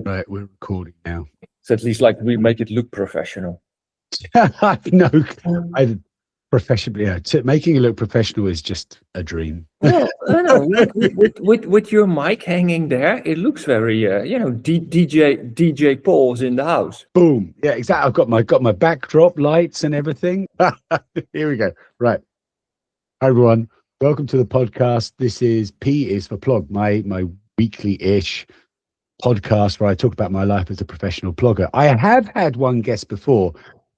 Right, we're recording now. So at least like we make it look professional. No, professional. Yeah, making it look professional is just a dream. Well, I know, with your mic hanging there, it looks very, DJ Paul's in the house. Boom. Yeah, exactly. I've got my backdrop lights and everything. Here we go. Right. Hi everyone. Welcome to the podcast. This is P is for Plog, my weekly-ish podcast where I talk about my life as a professional plogger. I have had one guest before,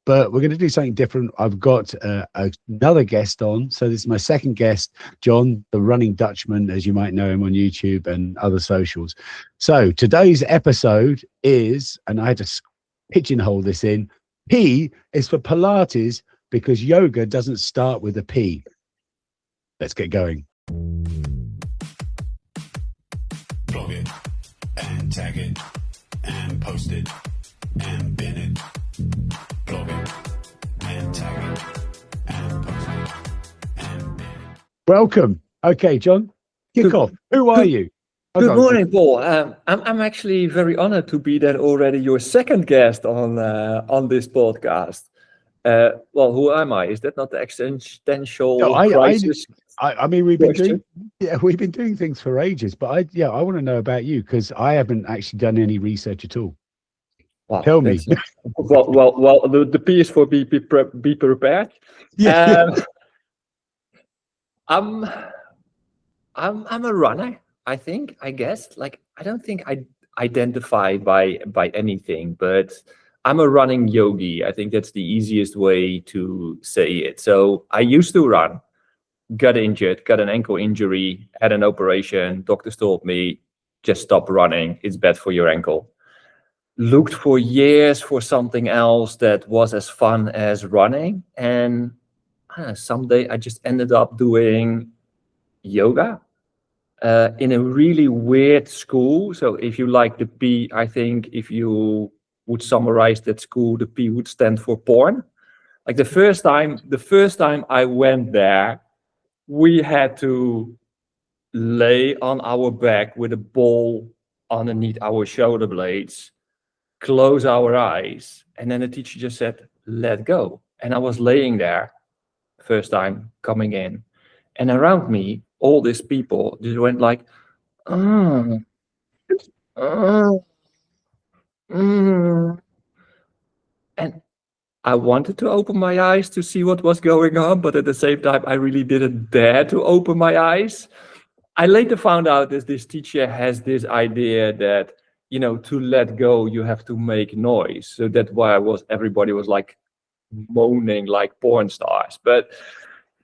but we're going to do something different. I've got another guest on. So this is my second guest, John, the Running Dutchman, as you might know him on YouTube and other socials. So today's episode is, and I had to pigeonhole this in, P is for Pilates because yoga doesn't start with a P. Let's get going. Plug it and tag it and post it and bin it. Plug it and tag it and post it and bin it. Welcome. Okay, John, kick off. Who are you? Good morning, Paul. I'm actually very honored to be then already your second guest on this podcast. Well, who am I? Is that not the existential crisis? I mean, we've been doing things for ages, but I want to know about you because I haven't actually done any research at all. Wow, tell me. Well, the P is for be prepared. Yeah. I'm a runner. I guess. Like, I don't think I identify by anything, but I'm a running yogi. I think that's the easiest way to say it. So I used to run, got injured, got an ankle injury, had an operation. Doctors told me, just stop running. It's bad for your ankle. Looked for years for something else that was as fun as running. And someday I just ended up doing yoga in a really weird school. So if you like the P, I think if you would summarize that school, the P would stand for porn. Like the first time I went there, we had to lay on our back with a ball underneath our shoulder blades, close our eyes, and then the teacher just said, let go. And I was laying there, first time coming in, and around me, all these people just went like, and I wanted to open my eyes to see what was going on, but at the same time, I really didn't dare to open my eyes. I later found out that this teacher has this idea that, to let go, you have to make noise. So that's why everybody was like moaning like porn stars. But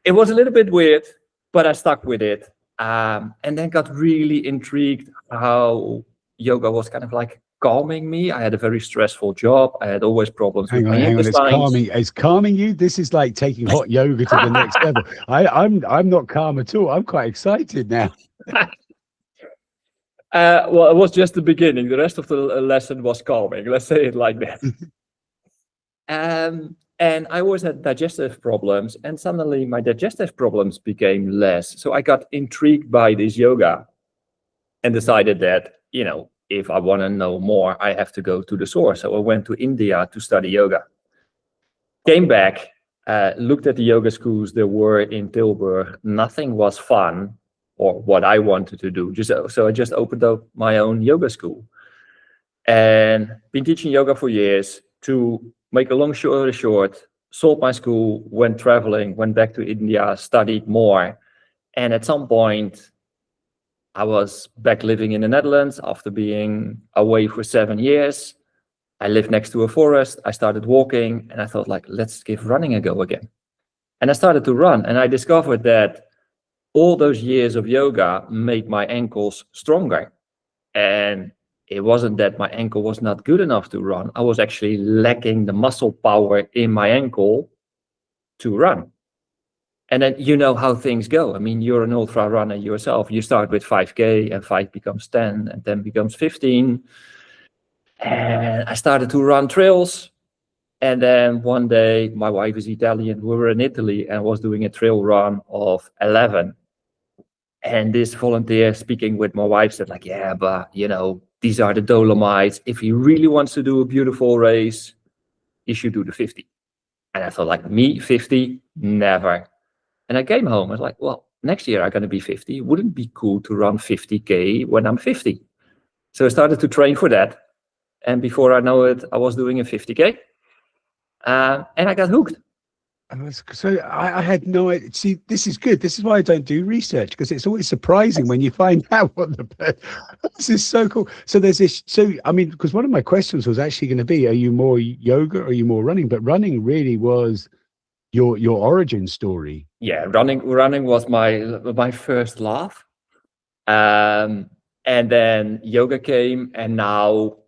it was a little bit weird, but I stuck with it. And then got really intrigued how yoga was kind of like calming me. I had a very stressful job. I had always problems with my intestines. It's calming you. This is like taking hot yoga to the next level. I'm not calm at all. I'm quite excited now. Well, it was just the beginning. The rest of the lesson was calming. Let's say it like that. And I always had digestive problems, and suddenly my digestive problems became less. So I got intrigued by this yoga and decided that, if I want to know more, I have to go to the source. So I went to India to study yoga. Came back, looked at the yoga schools there were in Tilburg. Nothing was fun or what I wanted to do. So I just opened up my own yoga school and been teaching yoga for years. To make a long story short, sold my school, went traveling, went back to India, studied more. And at some point, I was back living in the Netherlands after being away for 7 years. I lived next to a forest. I started walking and I thought, like, let's give running a go again. And I started to run and I discovered that all those years of yoga made my ankles stronger. And it wasn't that my ankle was not good enough to run. I was actually lacking the muscle power in my ankle to run. And then you know how things go. I mean, you're an ultra runner yourself. You start with 5K and 5 becomes 10 and 10 becomes 15. And I started to run trails. And then one day, my wife is Italian. We were in Italy and was doing a trail run of 11. And this volunteer speaking with my wife said like, yeah, but these are the Dolomites. If he really wants to do a beautiful race, he should do the 50. And I thought, like, me, 50? Never. And I came home, I was like, well, next year I'm going to be 50. Wouldn't it be cool to run 50K when I'm 50? So I started to train for that. And before I know it, I was doing a 50K. And I got hooked. So I had no idea. See, this is good. This is why I don't do research, because it's always surprising when you find out what this is so cool. So there's this. So I mean, because one of my questions was actually going to be, are you more yoga or are you more running? But running really was your origin story. Yeah, running was my first love. And then yoga came, and now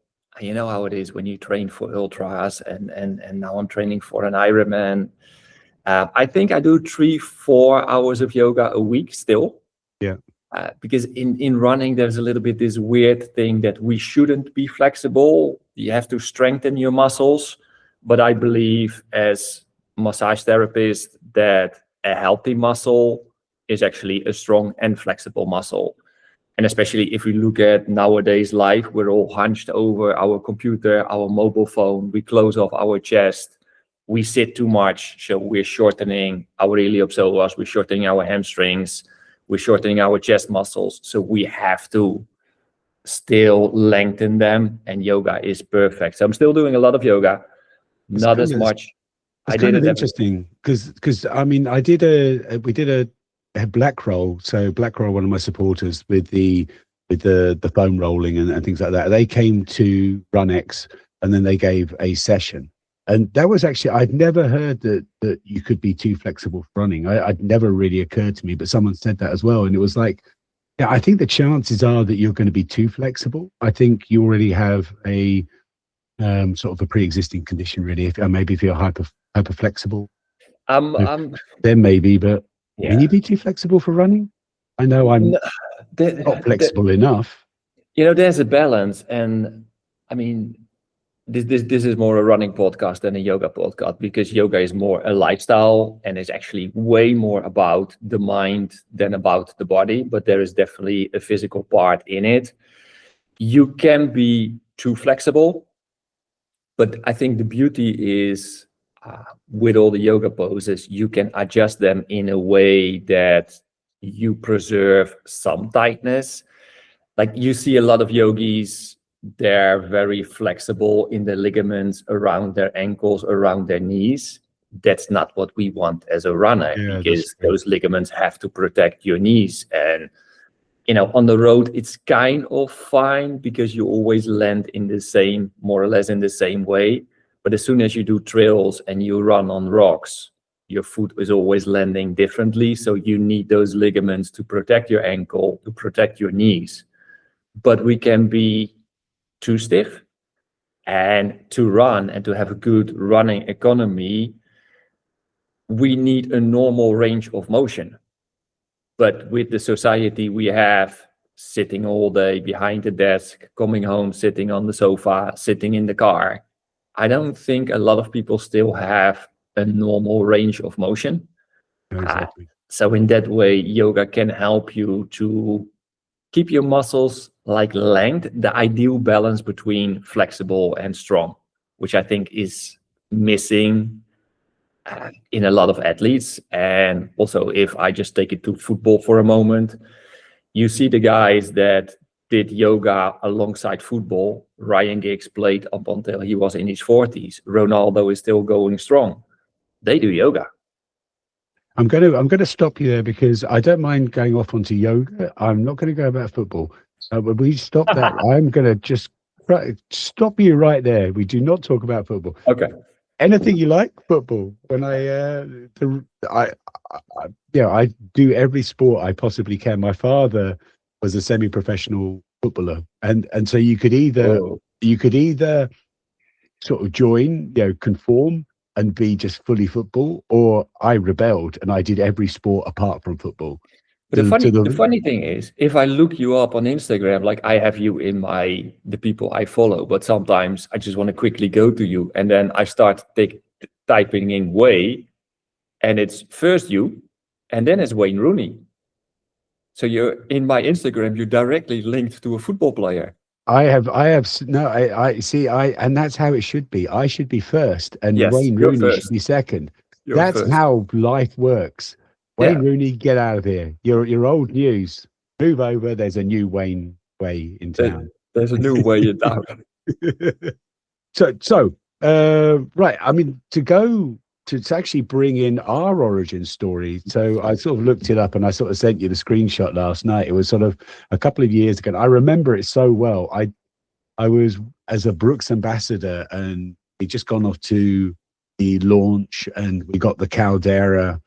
you know how it is when you train for ultras, and now I'm training for an Ironman. I think I do 3-4 hours of yoga a week still. Yeah. Because in running, there's a little bit this weird thing that we shouldn't be flexible. You have to strengthen your muscles. But I believe as massage therapist that a healthy muscle is actually a strong and flexible muscle. And especially if we look at nowadays life, we're all hunched over our computer, our mobile phone. We close off our chest. We sit too much, so we're shortening our iliopsoas, we're shortening our hamstrings, we're shortening our chest muscles. So we have to still lengthen them, and yoga is perfect. So I'm still doing a lot of yoga, not as much. It's kind of interesting because I mean, we did a black roll. So black roll, one of my supporters with the foam rolling and things like that. They came to RunX and then they gave a session. And that was actually, I'd never heard that you could be too flexible for running. I'd never really occurred to me, but someone said that as well. And it was like, yeah, I think the chances are that you're going to be too flexible. I think you already have a sort of a pre-existing condition, really. Maybe if you're hyper flexible, then maybe. But yeah. Can you be too flexible for running? I know I'm not flexible enough. You know, there's a balance, and I mean, this is more a running podcast than a yoga podcast, because yoga is more a lifestyle and is actually way more about the mind than about the body. But there is definitely a physical part in it. You can be too flexible, but I think the beauty is with all the yoga poses, you can adjust them in a way that you preserve some tightness. Like you see a lot of yogis, they're very flexible in the ligaments around their ankles, around their knees. That's not what we want as a runner, because those ligaments have to protect your knees. And, you know, on the road, it's kind of fine because you always land in the same, more or less in the same way. But as soon as you do trails and you run on rocks, your foot is always landing differently. So you need those ligaments to protect your ankle, to protect your knees. But we can be too stiff, and to run and to have a good running economy, we need a normal range of motion. But with the society we have, sitting all day behind the desk, coming home, sitting on the sofa, sitting in the car, I don't think a lot of people still have a normal range of motion. Exactly. So in that way, yoga can help you to keep your muscles like length, the ideal balance between flexible and strong, which I think is missing in a lot of athletes. And also, if I just take it to football for a moment, you see the guys that did yoga alongside football. Ryan Giggs played up until he was in his 40s. Ronaldo is still going strong. They do yoga. I'm going to stop you there, because I don't mind going off onto yoga. I'm not going to go about football. So when we stop that, I'm going to just stop you right there. We do not talk about football. Okay. Anything you like, football. When I do every sport I possibly can. My father was a semi-professional footballer, and so you could either sort of join, conform and be just fully football, or I rebelled and I did every sport apart from football. But the funny thing is, if I look you up on Instagram, like I have you in the people I follow, but sometimes I just want to quickly go to you, and then I start typing in Waye, and it's first you, and then it's Wayne Rooney. So you're in my Instagram, you're directly linked to a football player. I have no, I see, and that's how it should be. I should be first, and Yes, Wayne you're Rooney should first. be second. You're That's first. how life works. Wayne Yeah, Rooney, get out of here. You're old news. Move over. There's a new Wayne Way in town. there's a new way in town. Right. I mean, to actually bring in our origin story. So I sort of looked it up and I sort of sent you the screenshot last night. It was sort of a couple of years ago. I remember it so well. I was as a Brooks ambassador, and we just gone off to the launch, and we got the Caldera, I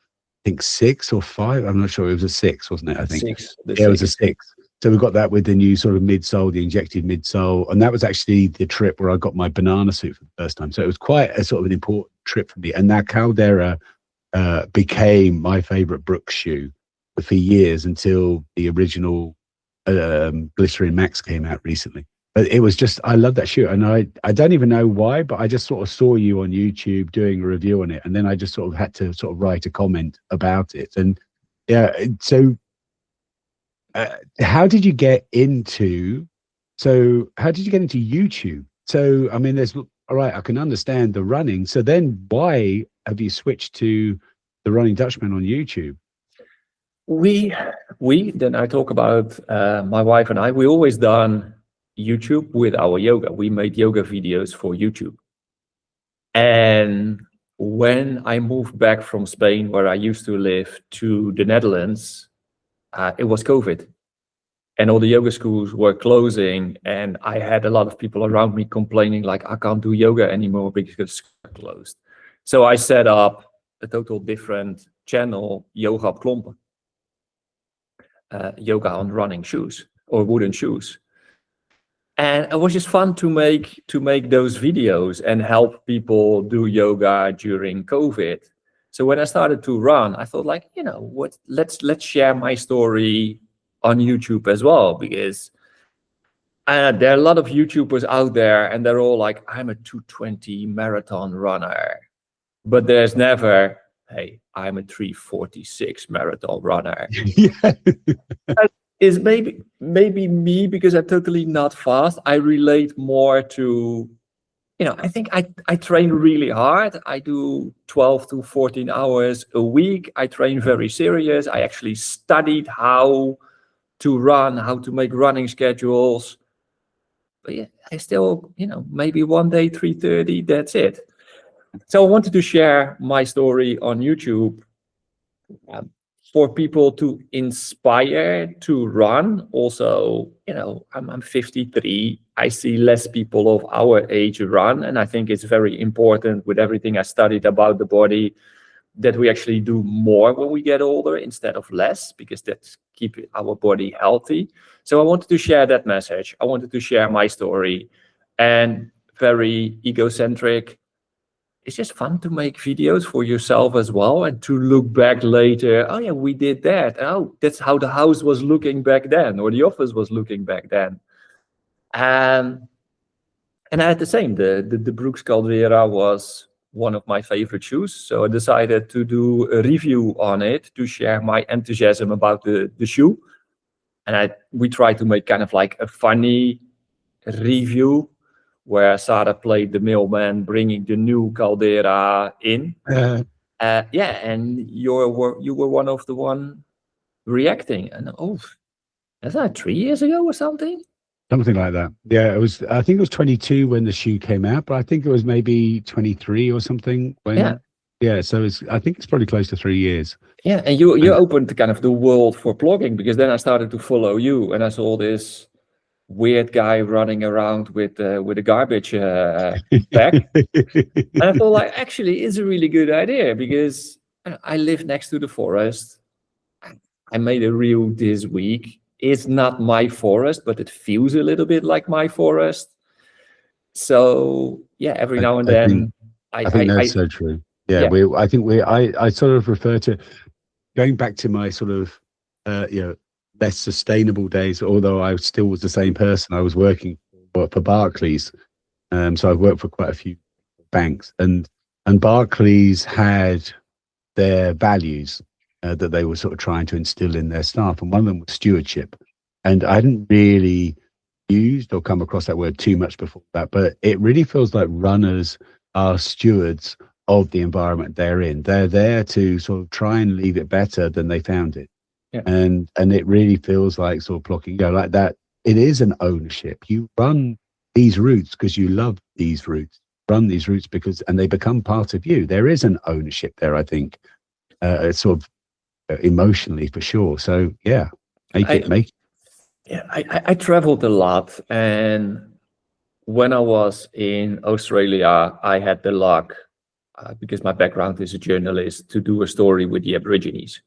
think 6 or 5. I'm not sure. It was a 6, wasn't it? I think 6. it was a 6. So we got that with the new sort of midsole, the injected midsole, and that was actually the trip where I got my banana suit for the first time. So it was quite a sort of an important trip for me. And that Caldera became my favorite Brooks shoe for years, until the original Glycerin Max came out recently. But it was just, I love that shoe. And I don't even know why, but I just sort of saw you on YouTube doing a review on it. And then I just sort of had to sort of write a comment about it. And yeah, so how did you get into YouTube? So, I mean, all right, I can understand the running. So then why have you switched to the Running Dutchman on YouTube? Then I talk about my wife and I, we always done YouTube with our yoga. We made yoga videos for YouTube. And when I moved back from Spain, where I used to live, to the Netherlands, it was COVID. And all the yoga schools were closing. And I had a lot of people around me complaining, like, I can't do yoga anymore because it's closed. So I set up a total different channel, Yoga op Klompen. Yoga on running shoes or wooden shoes. And it was just fun to make those videos and help people do yoga during COVID. So when I started to run, I thought, like, you know what, let's share my story on YouTube as well, because there are a lot of YouTubers out there and they're all like, I'm a 2:20 marathon runner, but there's never, hey, I'm a 3:46 marathon runner. Yeah. Is maybe me, because I'm totally not fast. I relate more to, I think I train really hard. I do 12 to 14 hours a week. I train very serious. I actually studied how to run, how to make running schedules. But yeah, I still, maybe one day 3:30, that's it. So I wanted to share my story on YouTube for people to inspire to run. Also, I'm 53. I see less people of our age run. And I think it's very important, with everything I studied about the body, that we actually do more when we get older instead of less, because that's keep our body healthy. So I wanted to share that message. I wanted to share my story, and very egocentric. It's just fun to make videos for yourself as well, and to look back later. Oh yeah, we did that. Oh, that's how the house was looking back then, or the office was looking back then. And I had the same. The Brooks Caldera was one of my favorite shoes, so I decided to do a review on it to share my enthusiasm about the shoe. And we tried to make kind of like a funny review, where Sarah played the mailman bringing the new Caldera in. Yeah, and you were one of the one reacting. And is that 3 years ago or something? Something like that. Yeah, it was. I think it was 22 when the shoe came out, but I think it was maybe 23 or something. Yeah. So I think it's probably close to 3 years. Yeah, and you opened kind of the world for plugging, because then I started to follow you, and I saw this weird guy running around with a garbage bag. And I thought, like, actually, it's a really good idea, because I live next to the forest. I made a reel this week. It's not my forest, but it feels a little bit like my forest. So yeah, every now and then, I think that's so true. Yeah, I sort of refer to going back to my sort of less sustainable days, although I still was the same person. I was working for Barclays, so I've worked for quite a few banks, and Barclays had their values that they were sort of trying to instill in their staff, and one of them was stewardship. And I didn't really used or come across that word too much before that, but it really feels like runners are stewards of the environment they're in. They're there to sort of try and leave it better than they found it. Yeah. And it really feels like sort of plucking, like that. It is an ownership. You run these routes because you love these routes. Run these routes and they become part of you. There is an ownership there, I think, sort of emotionally for sure. So yeah, make. Yeah, I traveled a lot, and when I was in Australia, I had the luck, because my background is a journalist, to do a story with the Aborigines.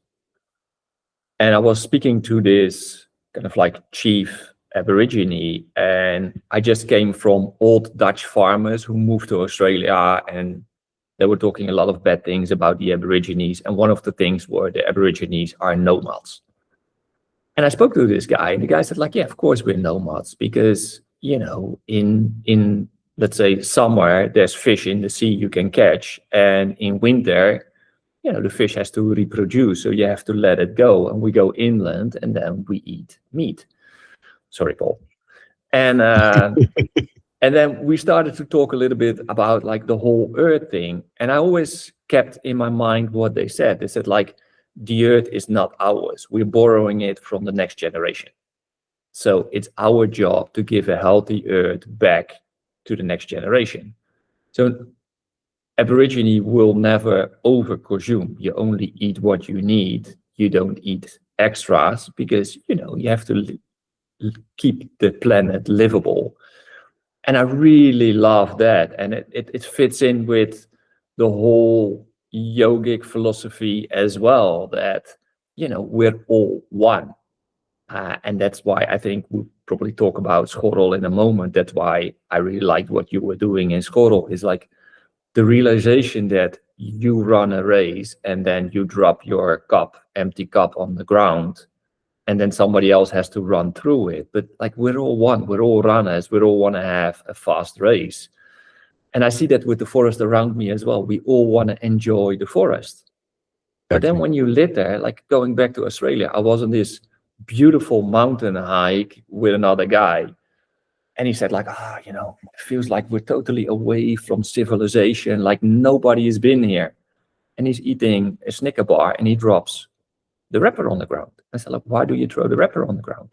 And I was speaking to this kind of like chief Aborigine, and I just came from old Dutch farmers who moved to Australia, and they were talking a lot of bad things about the Aborigines. And one of the things were the Aborigines are nomads. And I spoke to this guy, and the guy said, like, yeah, of course we're nomads, because, in let's say summer, there's fish in the sea you can catch, and in winter, the fish has to reproduce, so you have to let it go, and we go inland, and then we eat meat. Sorry, Paul. And and then we started to talk a little bit about like the whole Earth thing, and I always kept in my mind what they said. They said, like, the Earth is not ours. We're borrowing it from the next generation. So it's our job to give a healthy Earth back to the next generation. So Aborigine will never over-consume. You only eat what you need. You don't eat extras, because, you have to keep the planet livable. And I really love that. And it fits in with the whole yogic philosophy as well, that, we're all one. And that's why I think we'll probably talk about Schoorl in a moment. That's why I really liked what you were doing in Schoorl, is like the realization that you run a race and then you drop your empty cup on the ground, and then somebody else has to run through it. But like, we're all one, we're all runners, we all want to have a fast race. And I see that with the forest around me as well. We all want to enjoy the forest. But then when you live there, like going back to Australia, I was on this beautiful mountain hike with another guy. And he said, like, it feels like we're totally away from civilization, like nobody has been here. And he's eating a Snicker bar, and he drops the wrapper on the ground. I said, like, why do you throw the wrapper on the ground?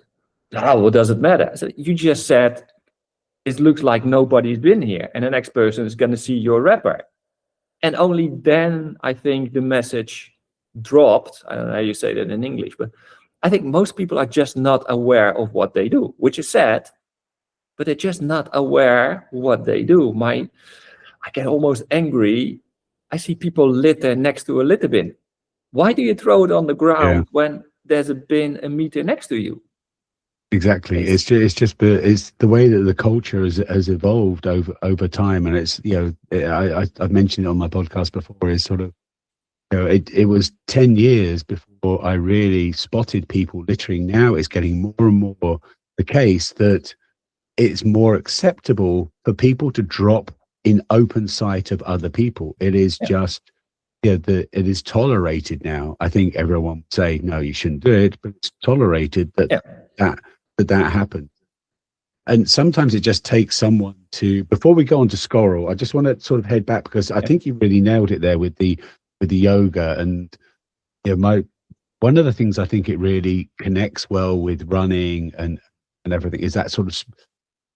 Oh, what does it matter? I said, you just said it looks like nobody's been here, and the next person is going to see your wrapper. And only then I think the message dropped. I don't know how you say that in English, but I think most people are just not aware of what they do, which is sad, but they're just not aware what they do. I get almost angry. I see people litter next to a litter bin. Why do you throw it on the ground when there's a bin a meter next to you? Exactly. It's the way that the culture has evolved over time, and it's I've mentioned it on my podcast before. Is sort of it was 10 years before I really spotted people littering. Now it's getting more and more the case that it's more acceptable for people to drop in open sight of other people. It is just it is tolerated now. I think everyone would say no, you shouldn't do it, but it's tolerated that happens. And sometimes it just takes someone to, before we go on to Schoorl, I just want to sort of head back, because I think you really nailed it there with the yoga. And one of the things I think it really connects well with running and everything is that sort of,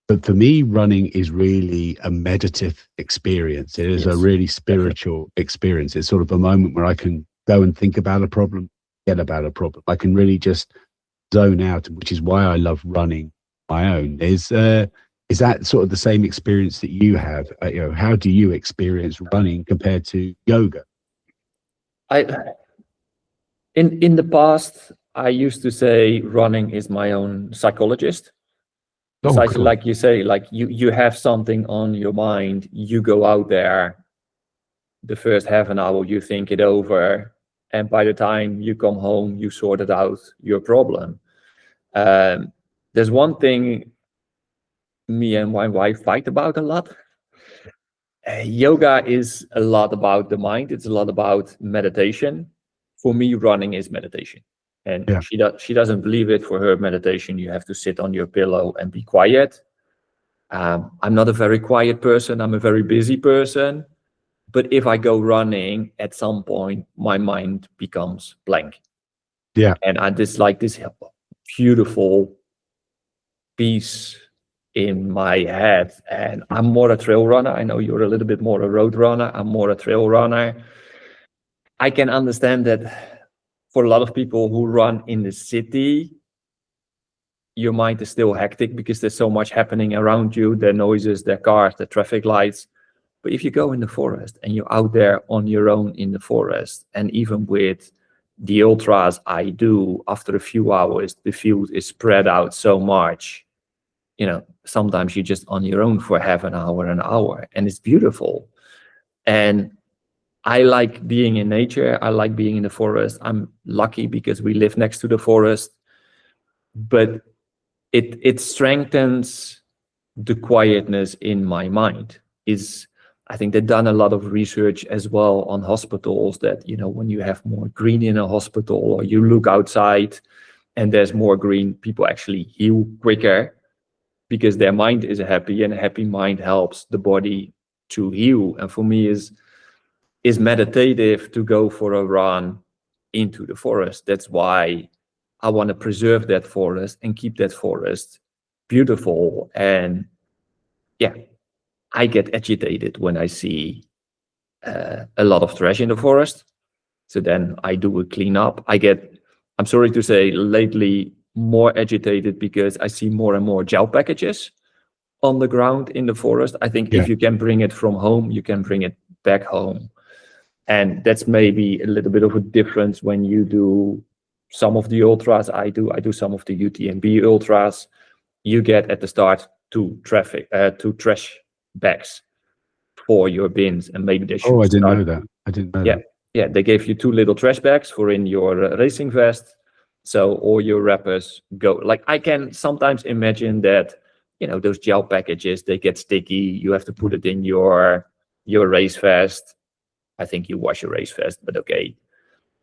but for me, running is really a meditative experience. It is a really spiritual experience. It's sort of a moment where I can go and think about a problem, forget about a problem. I can really just zone out, which is why I love running my own. Is that sort of the same experience that you have? How do you experience running compared to yoga? In the past, I used to say running is my own psychologist. Precisely, cool. Like you say, like you have something on your mind, you go out there, the first half an hour you think it over, and by the time you come home, you sorted out your problem. There's one thing me and my wife fight about a lot. Yoga is a lot about the mind. It's a lot about meditation. For me, running is meditation. And Yeah. she doesn't believe it. For her, meditation, you have to sit on your pillow and be quiet. I'm not a very quiet person. I'm a very busy person. But if I go running, at some point, my mind becomes blank. Yeah. And I just like this beautiful peace in my head. And I'm more a trail runner. I know you're a little bit more a road runner. I'm more a trail runner. I can understand that for a lot of people who run in the city, your mind is still hectic because there's so much happening around you, the noises, the cars, the traffic lights. But if you go in the forest and you're out there on your own in the forest, and even with the ultras I do, after a few hours, the field is spread out so much, you know, sometimes you're just on your own for half an hour, and it's beautiful. And I like being in nature. I like being in the forest. I'm lucky because we live next to the forest, but it strengthens the quietness in my mind. I think they've done a lot of research as well on hospitals that, you know, when you have more green in a hospital, or you look outside and there's more green, people actually heal quicker because their mind is happy, and a happy mind helps the body to heal. And for me, is meditative to go for a run into the forest. That's why I want to preserve that forest and keep that forest beautiful. And yeah, I get agitated when I see a lot of trash in the forest. So then I do a cleanup. I'm sorry to say, lately more agitated because I see more and more gel packages on the ground in the forest. I think if you can bring it from home, you can bring it back home. And that's maybe a little bit of a difference when you do some of the ultras. I do some of the UTMB ultras. You get at the start two trash bags for your bins, and maybe they should. Oh, I didn't know that. I didn't know that. Yeah, they gave you two little trash bags for in your racing vest. So all your wrappers go. Like, I can sometimes imagine that, you know, those gel packages, they get sticky. You have to put it in your race vest. I think you wash your race vest, but okay.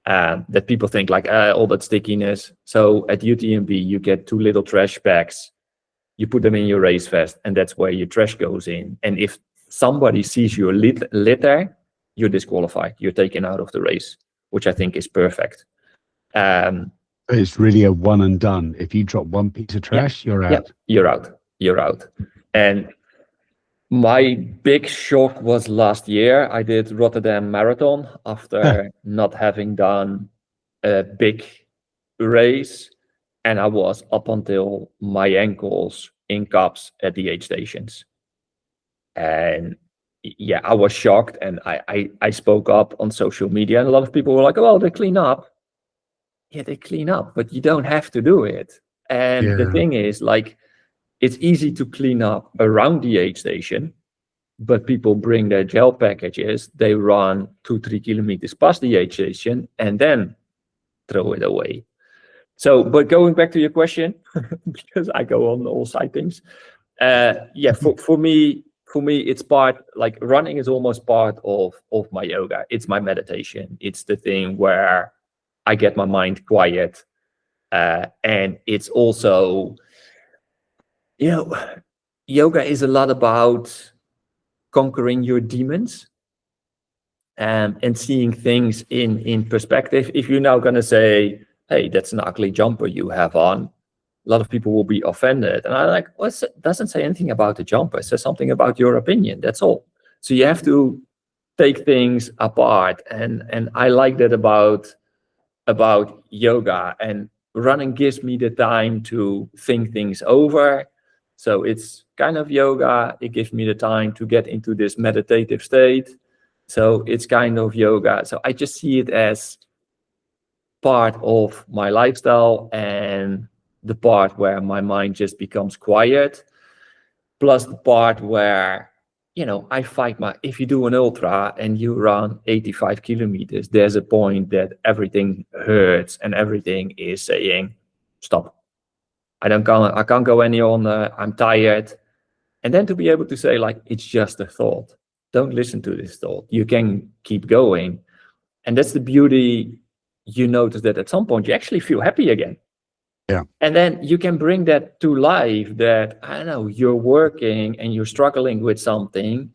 That people think like all that stickiness. So at UTMB, you get two little trash bags. You put them in your race vest, and that's where your trash goes in. And if somebody sees your litter, you're disqualified. You're taken out of the race, which I think is perfect. It's really a one and done. If you drop one piece of trash, you're out. Yeah, you're out. And my big shock was last year. I did Rotterdam Marathon after not having done a big race. And I was up until my ankles in cups at the aid stations. And yeah, I was shocked, and I spoke up on social media, and a lot of people were like, oh, they clean up. Yeah, they clean up, but you don't have to do it. And the thing is, like, it's easy to clean up around the aid station, but people bring their gel packages, they run 2-3 kilometers past the aid station, and then throw it away. So, but going back to your question, because I go on all side things. Yeah, for me, it's part, like, running is almost part of my yoga. It's my meditation. It's the thing where I get my mind quiet. And it's also, you know, yoga is a lot about conquering your demons and seeing things in perspective. If you're now going to say, hey, that's an ugly jumper you have on, a lot of people will be offended. And I'm like, well, it doesn't say anything about the jumper. It says something about your opinion. That's all. So you have to take things apart. And I like that about yoga. And running gives me the time to think things over. So it's kind of yoga. It gives me the time to get into this meditative state. So it's kind of yoga. So I just see it as part of my lifestyle, and the part where my mind just becomes quiet, plus the part where, you know, I fight if you do an ultra and you run 85 kilometers, there's a point that everything hurts and everything is saying, stop. I can't go any on, I'm tired. And then to be able to say, like, it's just a thought. Don't listen to this thought. You can keep going. And that's the beauty you notice that at some point you actually feel happy again. Yeah. And then you can bring that to life, that, I don't know, you're working and you're struggling with something.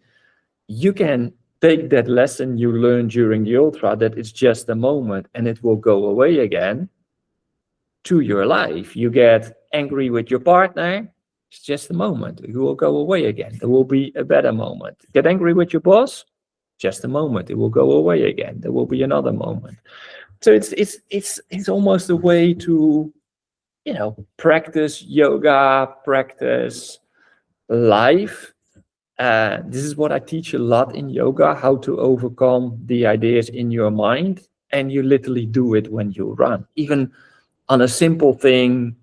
You can take that lesson you learned during the ultra, that it's just a moment and it will go away again, to your life. You get angry with your partner, it's just a moment, it will go away again, there will be a better moment. Get angry with your boss, just a moment, it will go away again, there will be another moment. So it's almost a way to, you know, practice yoga, practice life. This is what I teach a lot in yoga, how to overcome the ideas in your mind. And you literally do it when you run, even on a simple thing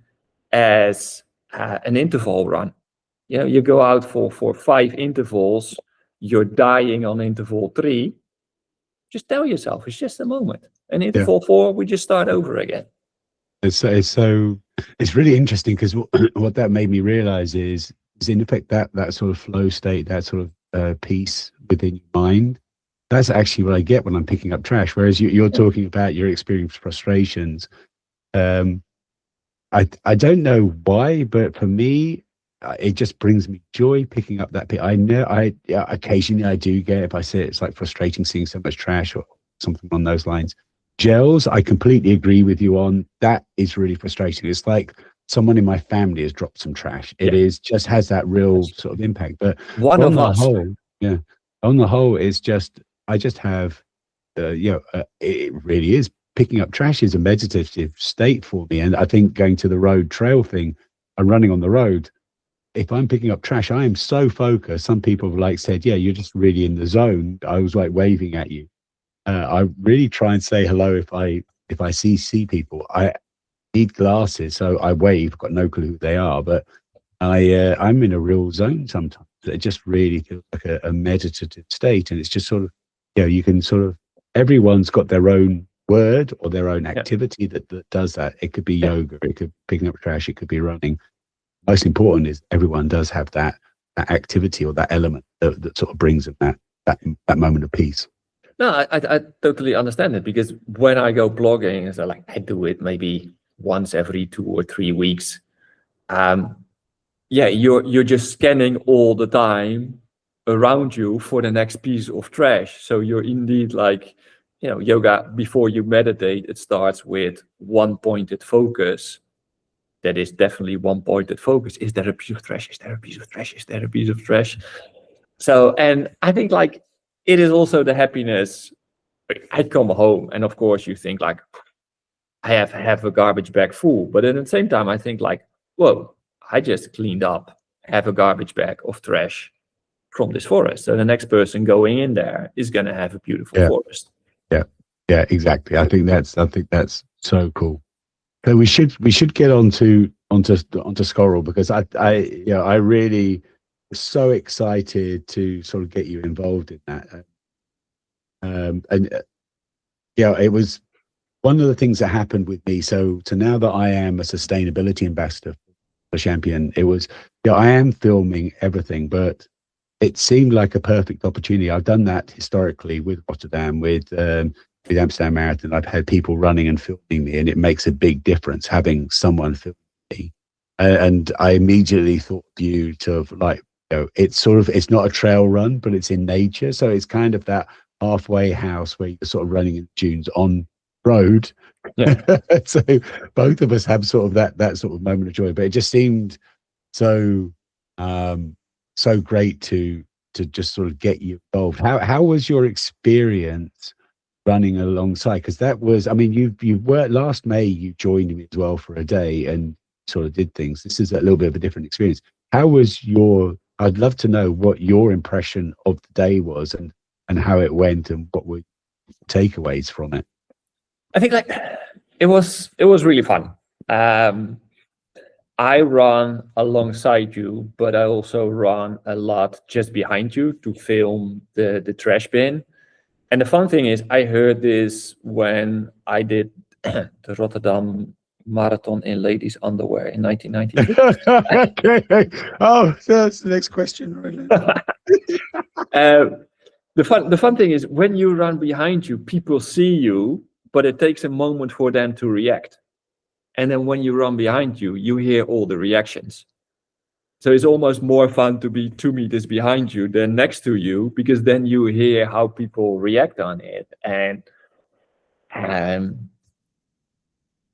as an interval run. You know, you go out for 5 intervals, you're dying on interval 3. Just tell yourself, it's just a moment. And interval 4, we just start over again. It's really interesting, because what that made me realize is in effect that sort of flow state, that sort of peace within your mind, that's actually what I get when I'm picking up trash. Whereas you're talking about your experience frustrations. I don't know why, but for me, it just brings me joy picking up that bit. I know occasionally I do get, if I say it's like frustrating seeing so much trash or something on those lines. Gels, I completely agree with you on. That is really frustrating. It's like someone in my family has dropped some trash. It just has that real sort of impact. But on the whole, it's just, I just have, it really is. Picking up trash is a meditative state for me. And I think going to the road trail thing and running on the road, if I'm picking up trash, I am so focused. Some people have like said, yeah, you're just really in the zone. I was like waving at you. I really try and say hello if I see people. I need glasses, so I wave. Got no clue who they are, but I'm in a real zone sometimes. It just really feels like a meditative state, and it's just sort of, you can sort of, everyone's got their own word or their own activity that does that. It could be yoga, it could be picking up trash, it could be running. Most important is everyone does have that activity or that element that sort of brings them that moment of peace. No, I totally understand it, because when I go blogging, so like I do it maybe once every 2 or 3 weeks. You're just scanning all the time around you for the next piece of trash. So you're indeed like, yoga, before you meditate, it starts with one pointed focus. That is definitely one pointed focus. Is there a piece of trash? Is there a piece of trash? Is there a piece of trash? So, and I think like, it is also the happiness. I come home and of course you think like, I have a garbage bag full, but at the same time I think like, whoa, I just cleaned up half a garbage bag of trash from this forest. So the next person going in there is going to have a beautiful forest. Yeah, exactly. I think that's so cool. So we should get onto Schoorl, because I really was so excited to sort of get you involved in that. It was one of the things that happened with me. So now that I am a sustainability ambassador for Champion, it was, I am filming everything, but it seemed like a perfect opportunity. I've done that historically with Rotterdam, with Amsterdam Marathon. I've had people running and filming me, and it makes a big difference having someone film me. And I immediately thought of you to like, it's not a trail run, but it's in nature. So it's kind of that halfway house where you're sort of running in dunes on road. Yeah. So both of us have sort of that sort of moment of joy, but it just seemed so great to just sort of get you involved. How was your experience running alongside? Because that was, I mean, you were last May, you joined me as well for a day and sort of did things. This is a little bit of a different experience. How was I'd love to know what your impression of the day was and how it went and what were takeaways from it. I think like it was really fun. I run alongside you, but I also run a lot just behind you to film the trash bin. And the fun thing is, I heard this when I did the Rotterdam Marathon in ladies' underwear in 1992. Okay. Oh, that's the next question. The fun thing is, when you run behind you, people see you but it takes a moment for them to react. And then when you run behind you, you hear all the reactions. So it's almost more fun to be 2 meters behind you than next to you, because then you hear how people react on it. And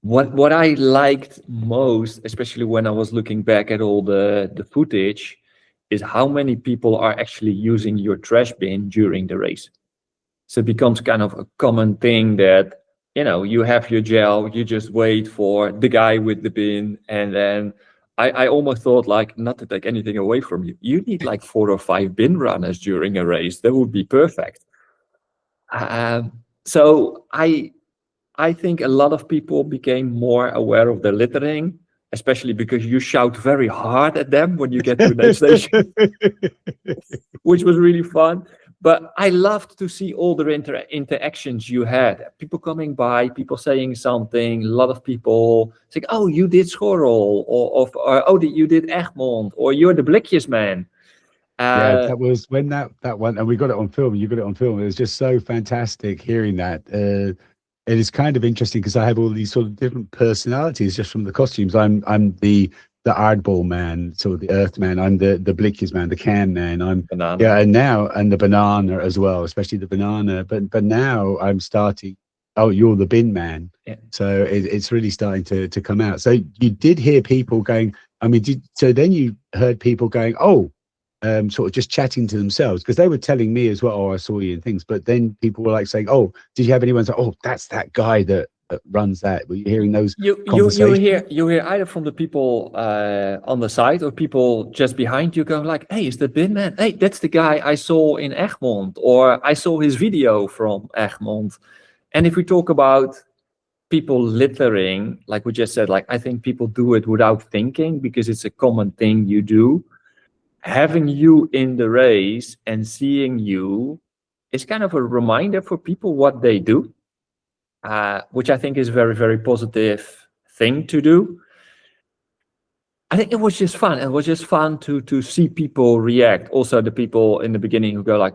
what I liked most, especially when I was looking back at all the footage, is how many people are actually using your trash bin during the race. So it becomes kind of a common thing that, you know, you have your gel, you just wait for the guy with the bin, and then I almost thought, like, not to take anything away from you, you need like 4 or 5 bin runners during a race. That would be perfect. So I think a lot of people became more aware of the littering, especially because you shout very hard at them when you get to the next station, which was really fun. But I loved to see all the interactions you had. People coming by, people saying something, a lot of people saying, oh, you did Schoorl, or oh, you did Egmond, or you're the Blikjes man. Yeah, that was when that one, and we got it on film. You got it on film. It was just so fantastic hearing that. It is kind of interesting because I have all these sort of different personalities just from the costumes. I'm the hardball man, sort of the earth man. I'm the Blikjes man, the can man. I'm Banana. yeah, and the banana as well, especially the banana. But now I'm starting. Oh, you're the bin man. Yeah. So it's really starting to come out. So you did hear people going. I mean, so then you heard people going, oh. Sort of just chatting to themselves, because they were telling me as well, oh, I saw you in things, but then people were like saying, oh, did you have anyone say, oh, that's that guy that runs that? Were you hearing those conversations? You hear either from the people on the side or people just behind you going like, hey, is that bin man? Hey, that's the guy I saw in Egmond, or I saw his video from Egmond. And if we talk about people littering, like we just said, like, I think people do it without thinking because it's a common thing you do. Having you in the race and seeing you is kind of a reminder for people what they do, which I think is a very, very positive thing to do. I think it was just fun. It was just fun to see people react. Also, the people in the beginning who go like,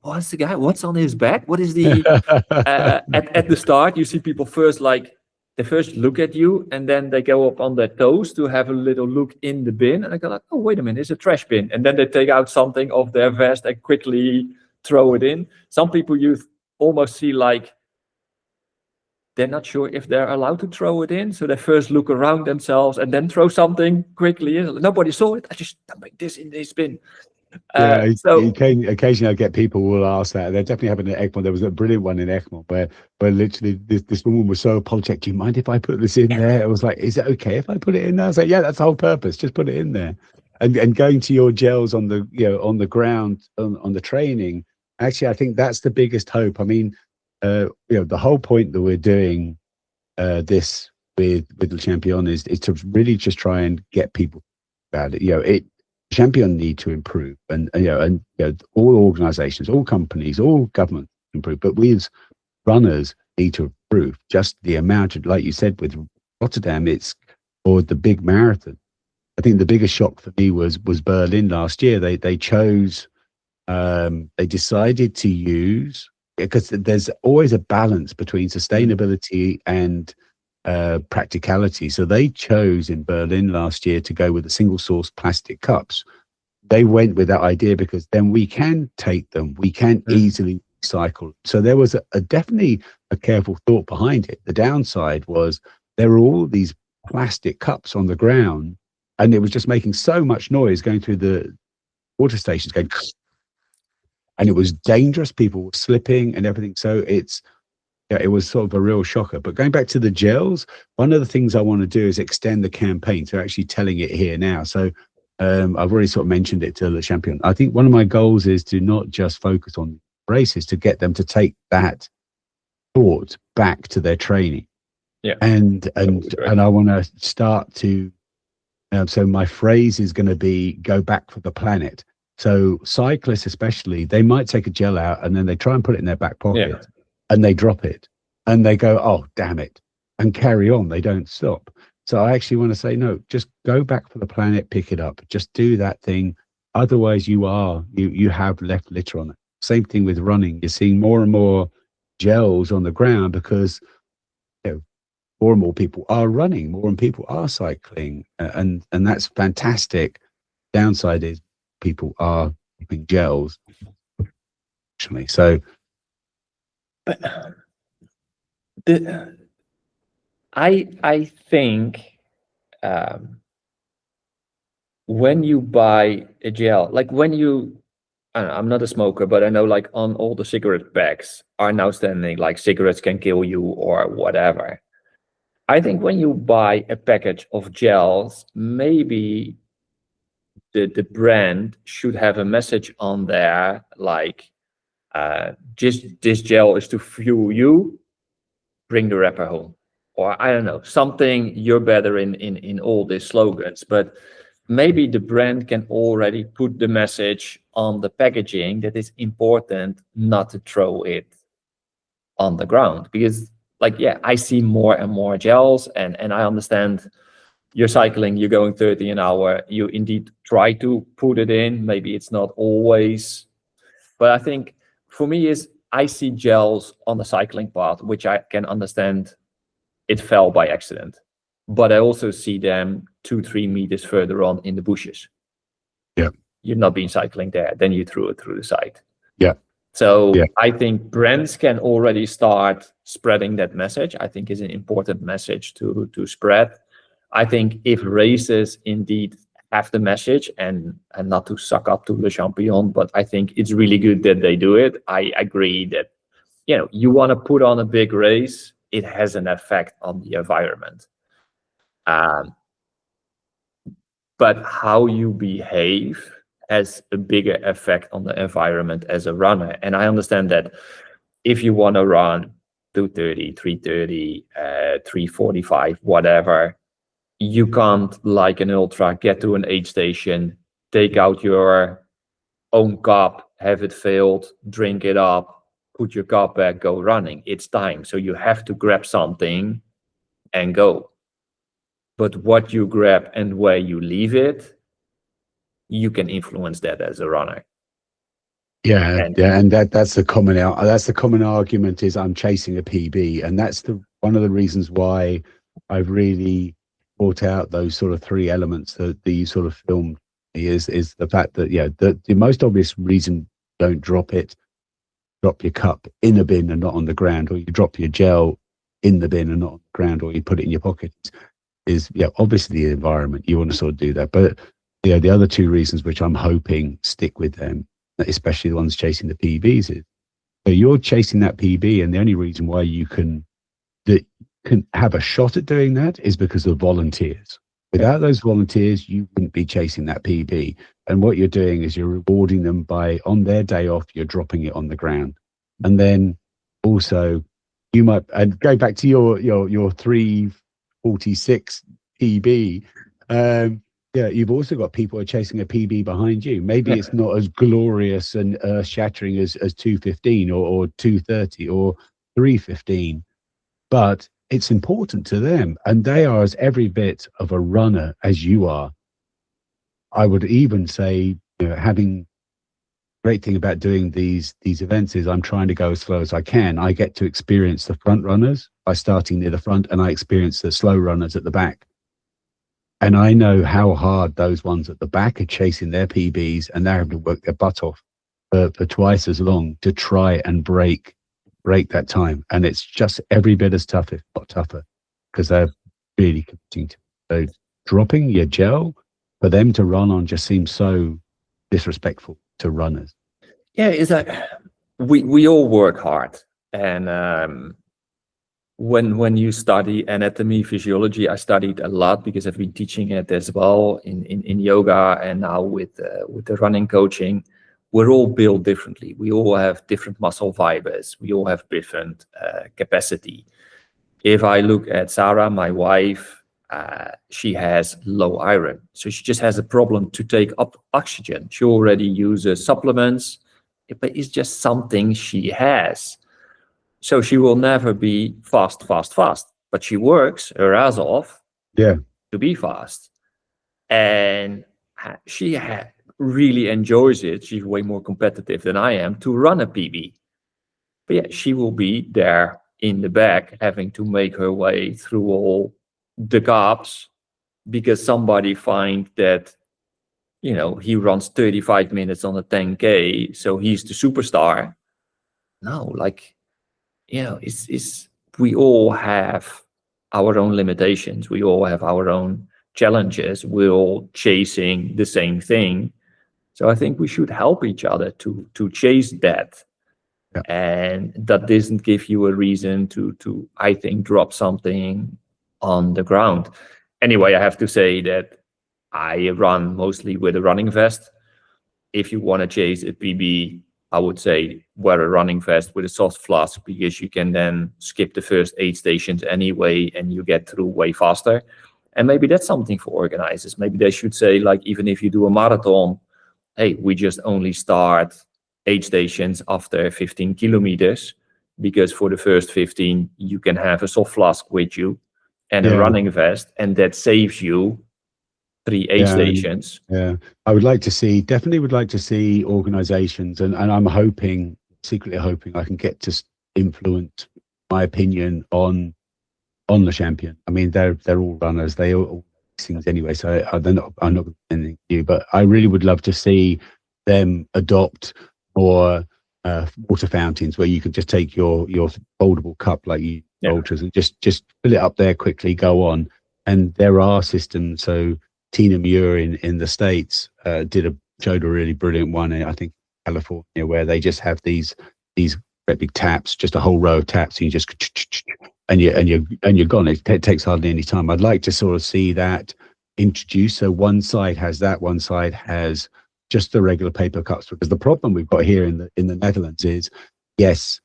what's the guy? What's on his back? What is the... at the start, you see people first like, they first look at you and then they go up on their toes to have a little look in the bin. And I go like, oh, wait a minute, it's a trash bin. And then they take out something of their vest and quickly throw it in. Some people you almost see like, they're not sure if they're allowed to throw it in. So they first look around themselves and then throw something quickly in. Nobody saw it. I just dump this in this bin. Yeah, so occasionally I get people will ask that. They're definitely having an Egmont. There was a brilliant one in Egmont where literally this woman was so apologetic. Do you mind if I put this in there? I was like, is it okay if I put it in there? I was like, yeah, that's the whole purpose. Just put it in there. And going to your gels on the on the ground on the training. Actually, I think that's the biggest hope. I mean, the whole point that we're doing this with Le Champion is to really just try and get people about it. Champion need to improve, and all organizations, all companies, all governments improve, but we as runners need to improve. Just the amount of, like you said with Rotterdam, or the big marathon. I think the biggest shock for me was Berlin last year. They chose, they decided to use, because there's always a balance between sustainability and practicality. So they chose in Berlin last year to go with the single source plastic cups. They went with that idea because then we can take them, we can easily recycle. So there was definitely a careful thought behind it. The downside was there were all these plastic cups on the ground, and it was just making so much noise going through the water stations, going, and it was dangerous. People were slipping and everything. So it was sort of a real shocker. But going back to the gels, one of the things I want to do is extend the campaign to actually telling it here now. So I've already sort of mentioned it to Le Champion. I think one of my goals is to not just focus on races, to get them to take that thought back to their training. Yeah. And I want to start to, so my phrase is going to be go back for the planet. So cyclists especially, they might take a gel out and then they try and put it in their back pocket. Yeah. And they drop it and they go, oh, damn it, and carry on. They don't stop. So I actually want to say, no, just go back for the planet, pick it up, just do that thing. Otherwise you have left litter on it. Same thing with running. You're seeing more and more gels on the ground because more and more people are running, more and people are cycling, and that's fantastic. Downside is people are using gels, actually. So, but I think when you buy a gel, like when you, I'm not a smoker, but I know like on all the cigarette packs are now standing like cigarettes can kill you or whatever. I think when you buy a package of gels, maybe the brand should have a message on there like, just this gel is to fuel you, bring the wrapper home. Or I don't know, something. You're better in all these slogans, but maybe the brand can already put the message on the packaging that it's important not to throw it on the ground. Because like, yeah, I see more and more gels, and I understand you're cycling, you're going 30 an hour, you indeed try to put it in. Maybe it's not always, but I think for me is I see gels on the cycling path, which I can understand it fell by accident, but I also see them 2-3 meters further on in the bushes. Yeah, you've not been cycling there, then you threw it through the side. yeah. So Yeah. I think brands can already start spreading that message. I think is an important message to spread. I think if races indeed have the message and not to suck up to the champion, but I think it's really good that they do it. I agree that, you want to put on a big race, it has an effect on the environment. But how you behave has a bigger effect on the environment as a runner. And I understand that if you want to run 2:30, 3:30, 3:45, whatever, you can't, like an ultra, get to an aid station, take out your own cup, have it filled, drink it up, put your cup back, go running. It's time. So you have to grab something and go. But what you grab and where you leave it, you can influence that as a runner. Yeah, And- and that's the common argument is I'm chasing a PB, and that's one of the reasons why I've really brought out those sort of three elements that you sort of filmed is the fact that the most obvious reason don't drop your cup in a bin and not on the ground, or you drop your gel in the bin and not on the ground, or you put it in your pocket is obviously the environment. You want to sort of do that, but the other two reasons which I'm hoping stick with them, especially the ones chasing the PBs, is so you're chasing that PB, and the only reason why you can have a shot at doing that is because of volunteers. Without those volunteers, you wouldn't be chasing that PB. And what you're doing is you're rewarding them by, on their day off, you're dropping it on the ground. And then also you might, and go back to your 3:46 PB. You've also got people who are chasing a PB behind you. Maybe it's not as glorious and earth-shattering as 2:15 or 2:30 or 3:15, but it's important to them, and they are as every bit of a runner as you are. I would even say, having great thing about doing these events is I'm trying to go as slow as I can. I get to experience the front runners by starting near the front, and I experience the slow runners at the back. And I know how hard those ones at the back are chasing their PBs, and they're having to work their butt off for twice as long to try and break that time. And it's just every bit as tough, if not tougher, because they're really committing to it. So dropping your gel for them to run on just seems so disrespectful to runners. Yeah, it's like we all work hard, and when you study anatomy, physiology, I studied a lot because I've been teaching it as well in yoga, and now with the running coaching. We're all built differently. We all have different muscle fibers. We all have different capacity. If I look at Sarah, my wife, she has low iron. So she just has a problem to take up oxygen. She already uses supplements, but it's just something she has. So she will never be fast, but she works her ass off to be fast. And she really enjoys it. She's way more competitive than I am to run a PB. But yeah, she will be there in the back having to make her way through all the gaps because somebody find that, you know, he runs 35 minutes on a 10K, so he's the superstar. No, like, you know, it's we all have our own limitations. We all have our own challenges. We're all chasing the same thing. So I think we should help each other to chase that. Yeah. And that doesn't give you a reason to I think drop something on the ground. Anyway, I have to say that I run mostly with a running vest. If you want to chase a PB, I would say wear a running vest with a soft flask, because you can then skip the first 8 stations anyway and you get through way faster. And maybe that's something for organizers. Maybe they should say, like, even if you do a marathon, hey, we just only start 8 stations after 15 kilometers, because for the first 15, you can have a soft flask with you and a running vest, and that saves you 3 aid stations. Yeah, I would like to see, definitely would like to see organizations, and I'm hoping, secretly hoping I can get to influence my opinion on the champion. I mean, they're all runners, they all things anyway, so I'm not going to say anything to you, but I really would love to see them adopt more water fountains where you can just take your foldable cup like you ultras and just fill it up there quickly, go on. And there are systems. So Tina Muir in the States showed a really brilliant one, I think California, where they just have these great big taps, just a whole row of taps, and you just and you're gone. It takes hardly any time. I'd like to sort of see that introduced. So one side has that, one side has just the regular paper cups, because the problem we've got here in the Netherlands is, yes,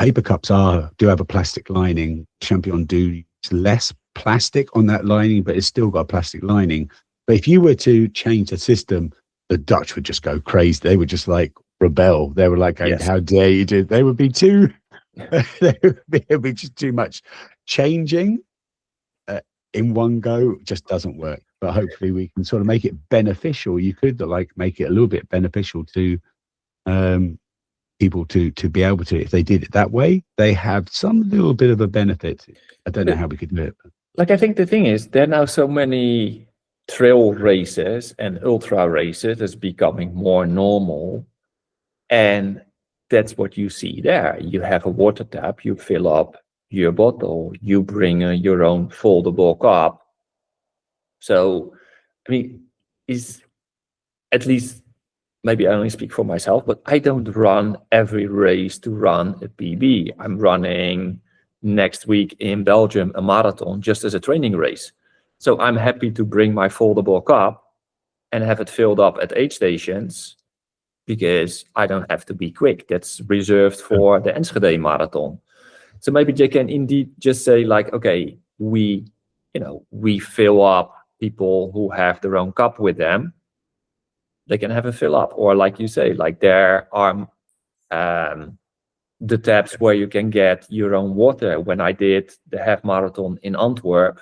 paper cups do have a plastic lining. Champion do less plastic on that lining, but it's still got a plastic lining. But if you were to change the system, the Dutch would just go crazy. They would just like rebel. They were like, how dare you do? They would be too. It would be just too much. Changing in one go just doesn't work. But hopefully we can sort of make it beneficial. You could like make it a little bit beneficial to people to be able to, if they did it that way, they have some little bit of a benefit. I don't know how we could do it. But. Like, I think the thing is, there are now so many trail races and ultra races that's becoming more normal. And that's what you see there. You have a water tap, you fill up your bottle, you bring your own foldable cup. So, I mean, is at least, maybe I only speak for myself, but I don't run every race to run a PB. I'm running next week in Belgium a marathon just as a training race. So I'm happy to bring my foldable cup and have it filled up at 8 stations, because I don't have to be quick. That's reserved for the Enschede marathon. So maybe they can indeed just say, like, okay, we fill up people who have their own cup with them. They can have a fill up, or like you say, like there are the taps where you can get your own water. When I did the half marathon in Antwerp,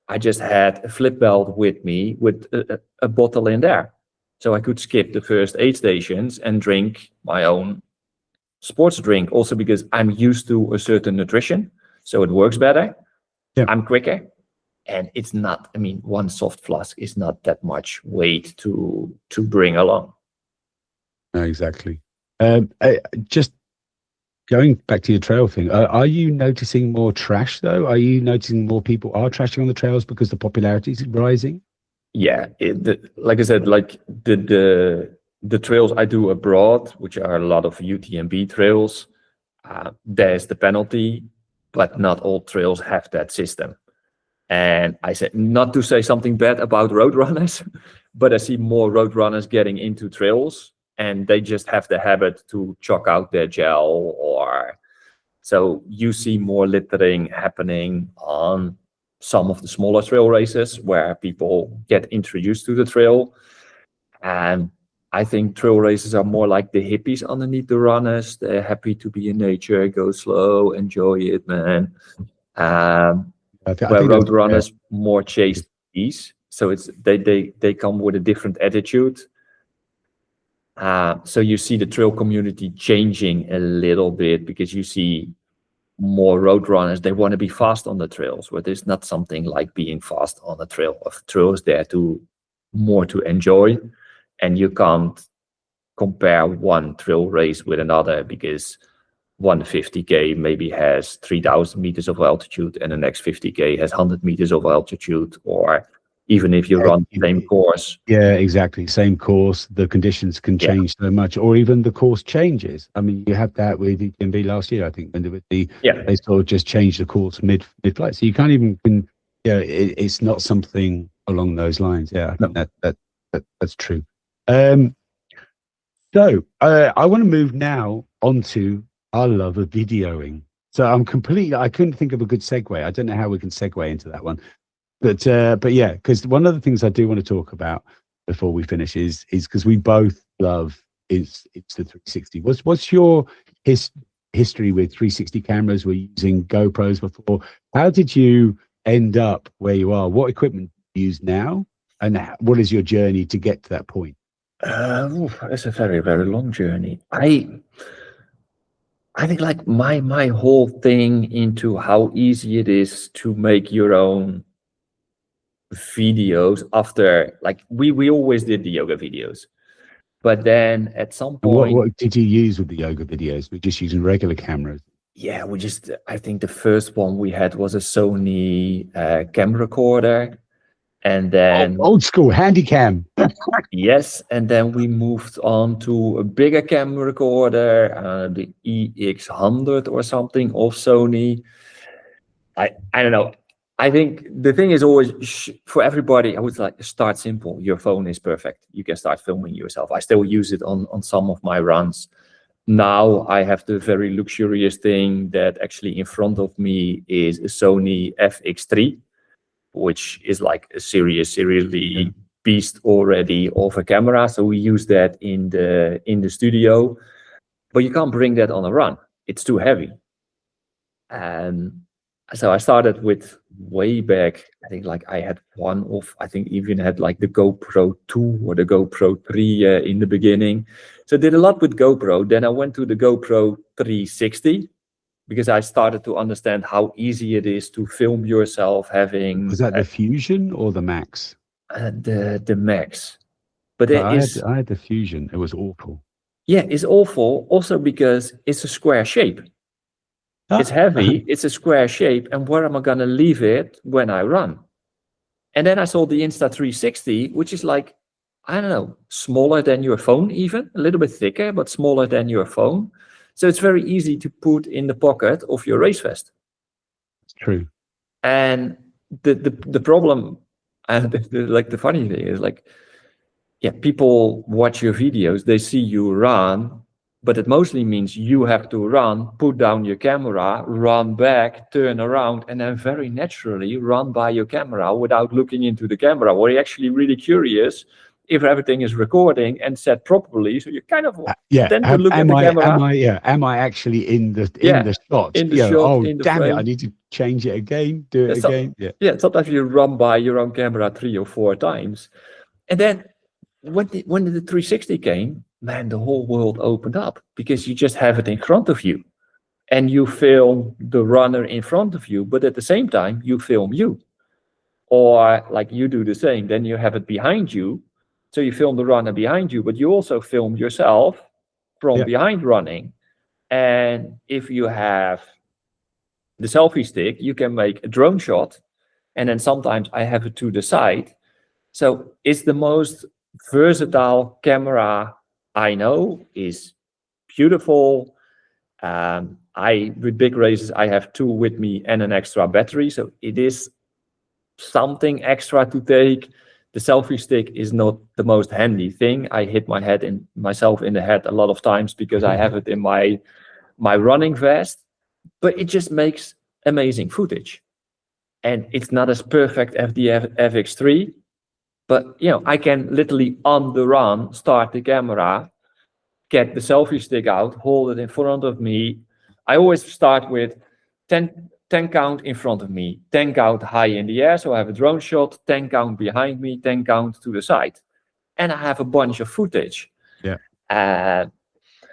I just had a flip belt with me with a bottle in there. So I could skip the first 8 stations and drink my own sports drink. Also because I'm used to a certain nutrition, so it works better. Yeah. I'm quicker. And it's not, I mean, one soft flask is not that much weight to bring along. No, exactly. Just going back to your trail thing, are you noticing more trash though? Are you noticing more people are trashing on the trails because the popularity is rising? Yeah, like I said, like the trails I do abroad, which are a lot of UTMB trails, there's the penalty, but not all trails have that system. And I said, not to say something bad about road runners, but I see more road runners getting into trails, and they just have the habit to chalk out their gel, or so you see more littering happening on some of the smaller trail races where people get introduced to the trail. And I think trail races are more like the hippies underneath the runners. They're happy to be in nature, go slow, enjoy it, man. Where road runners more chase these, so it's they come with a different attitude. So you see the trail community changing a little bit because you see more road runners. They want to be fast on the trails, but there's not something like being fast on a trail. A trail is there to more to enjoy, and you can't compare one trail race with another because one 50K maybe has 3,000 meters of altitude and the next 50K has 100 meters of altitude, or even if you run the same course. Yeah, exactly. Same course. The conditions can change so much, or even the course changes. I mean, you had that with UTMB last year, I think, when they sort of just changed the course mid-flight. So you can't even, it's not something along those lines. Yeah, I think that's true. So I want to move now onto our love of videoing. So I couldn't think of a good segue. I don't know how we can segue into that one. But yeah, because one of the things I do want to talk about before we finish is because we both love it's the 360. What's your history with 360 cameras? We're using GoPros before. How did you end up where you are? What equipment do you use now, and what is your journey to get to that point? It's a very, very long journey. I think like my whole thing into how easy it is to make your own videos after, like, we always did the yoga videos, but then at some point, what did you use with the yoga videos? We're just using regular cameras. Yeah, I think the first one we had was a Sony camera recorder, and then old school handy cam. yes, and then we moved on to a bigger camera recorder, the EX100 or something of Sony. I don't know. I think the thing is always for everybody, I would like start simple. Your phone is perfect. You can start filming yourself. I still use it on some of my runs. Now I have the very luxurious thing that actually in front of me is a Sony FX3, which is like a seriously beast already of a camera. So we use that in the studio, but you can't bring that on a run. It's too heavy. And so I started with way back, I think like I had I think even had like the GoPro 2 or the GoPro 3 in the beginning. So I did a lot with GoPro. Then I went to the GoPro 360 because I started to understand how easy it is to film yourself having... Was that the Fusion or the Max? The Max. But I had the Fusion. It was awful. Yeah, it's awful. Also because it's a square shape. It's heavy, it's a square shape, and where am I going to leave it when I run? And then I saw the Insta360, which is like, I don't know, smaller than your phone even, a little bit thicker, but smaller than your phone. So it's very easy to put in the pocket of your race vest. It's true. And the problem, and the funny thing is like, yeah, people watch your videos, they see you run, but it mostly means you have to run, put down your camera, run back, turn around, and then very naturally run by your camera without looking into the camera. Or you're actually really curious if everything is recording and set properly. So you kind of tend to look at the camera. Am I actually in the shot? In the shot. Oh, damn it! I need to change it again. Do it again. Yeah. Sometimes you run by your own camera 3 or 4 times, and then when the 360 came, man, the whole world opened up because you just have it in front of you and you film the runner in front of you, but at the same time you film you, or like you do the same, then you have it behind you. So you film the runner behind you, but you also film yourself from behind running. And if you have the selfie stick, you can make a drone shot. And then sometimes I have it to the side. So it's the most versatile camera I know, is beautiful. With big races, I have 2 with me and an extra battery. So it is something extra to take. The selfie stick is not the most handy thing. I hit myself in the head a lot of times because I have it in my running vest, but it just makes amazing footage. And it's not as perfect as the FX3, but I can literally on the run start the camera, get the selfie stick out, hold it in front of me. I always start with 10 count in front of me, 10 count high in the air, so I have a drone shot, 10 count behind me, 10 count to the side. And I have a bunch of footage. Yeah. Uh,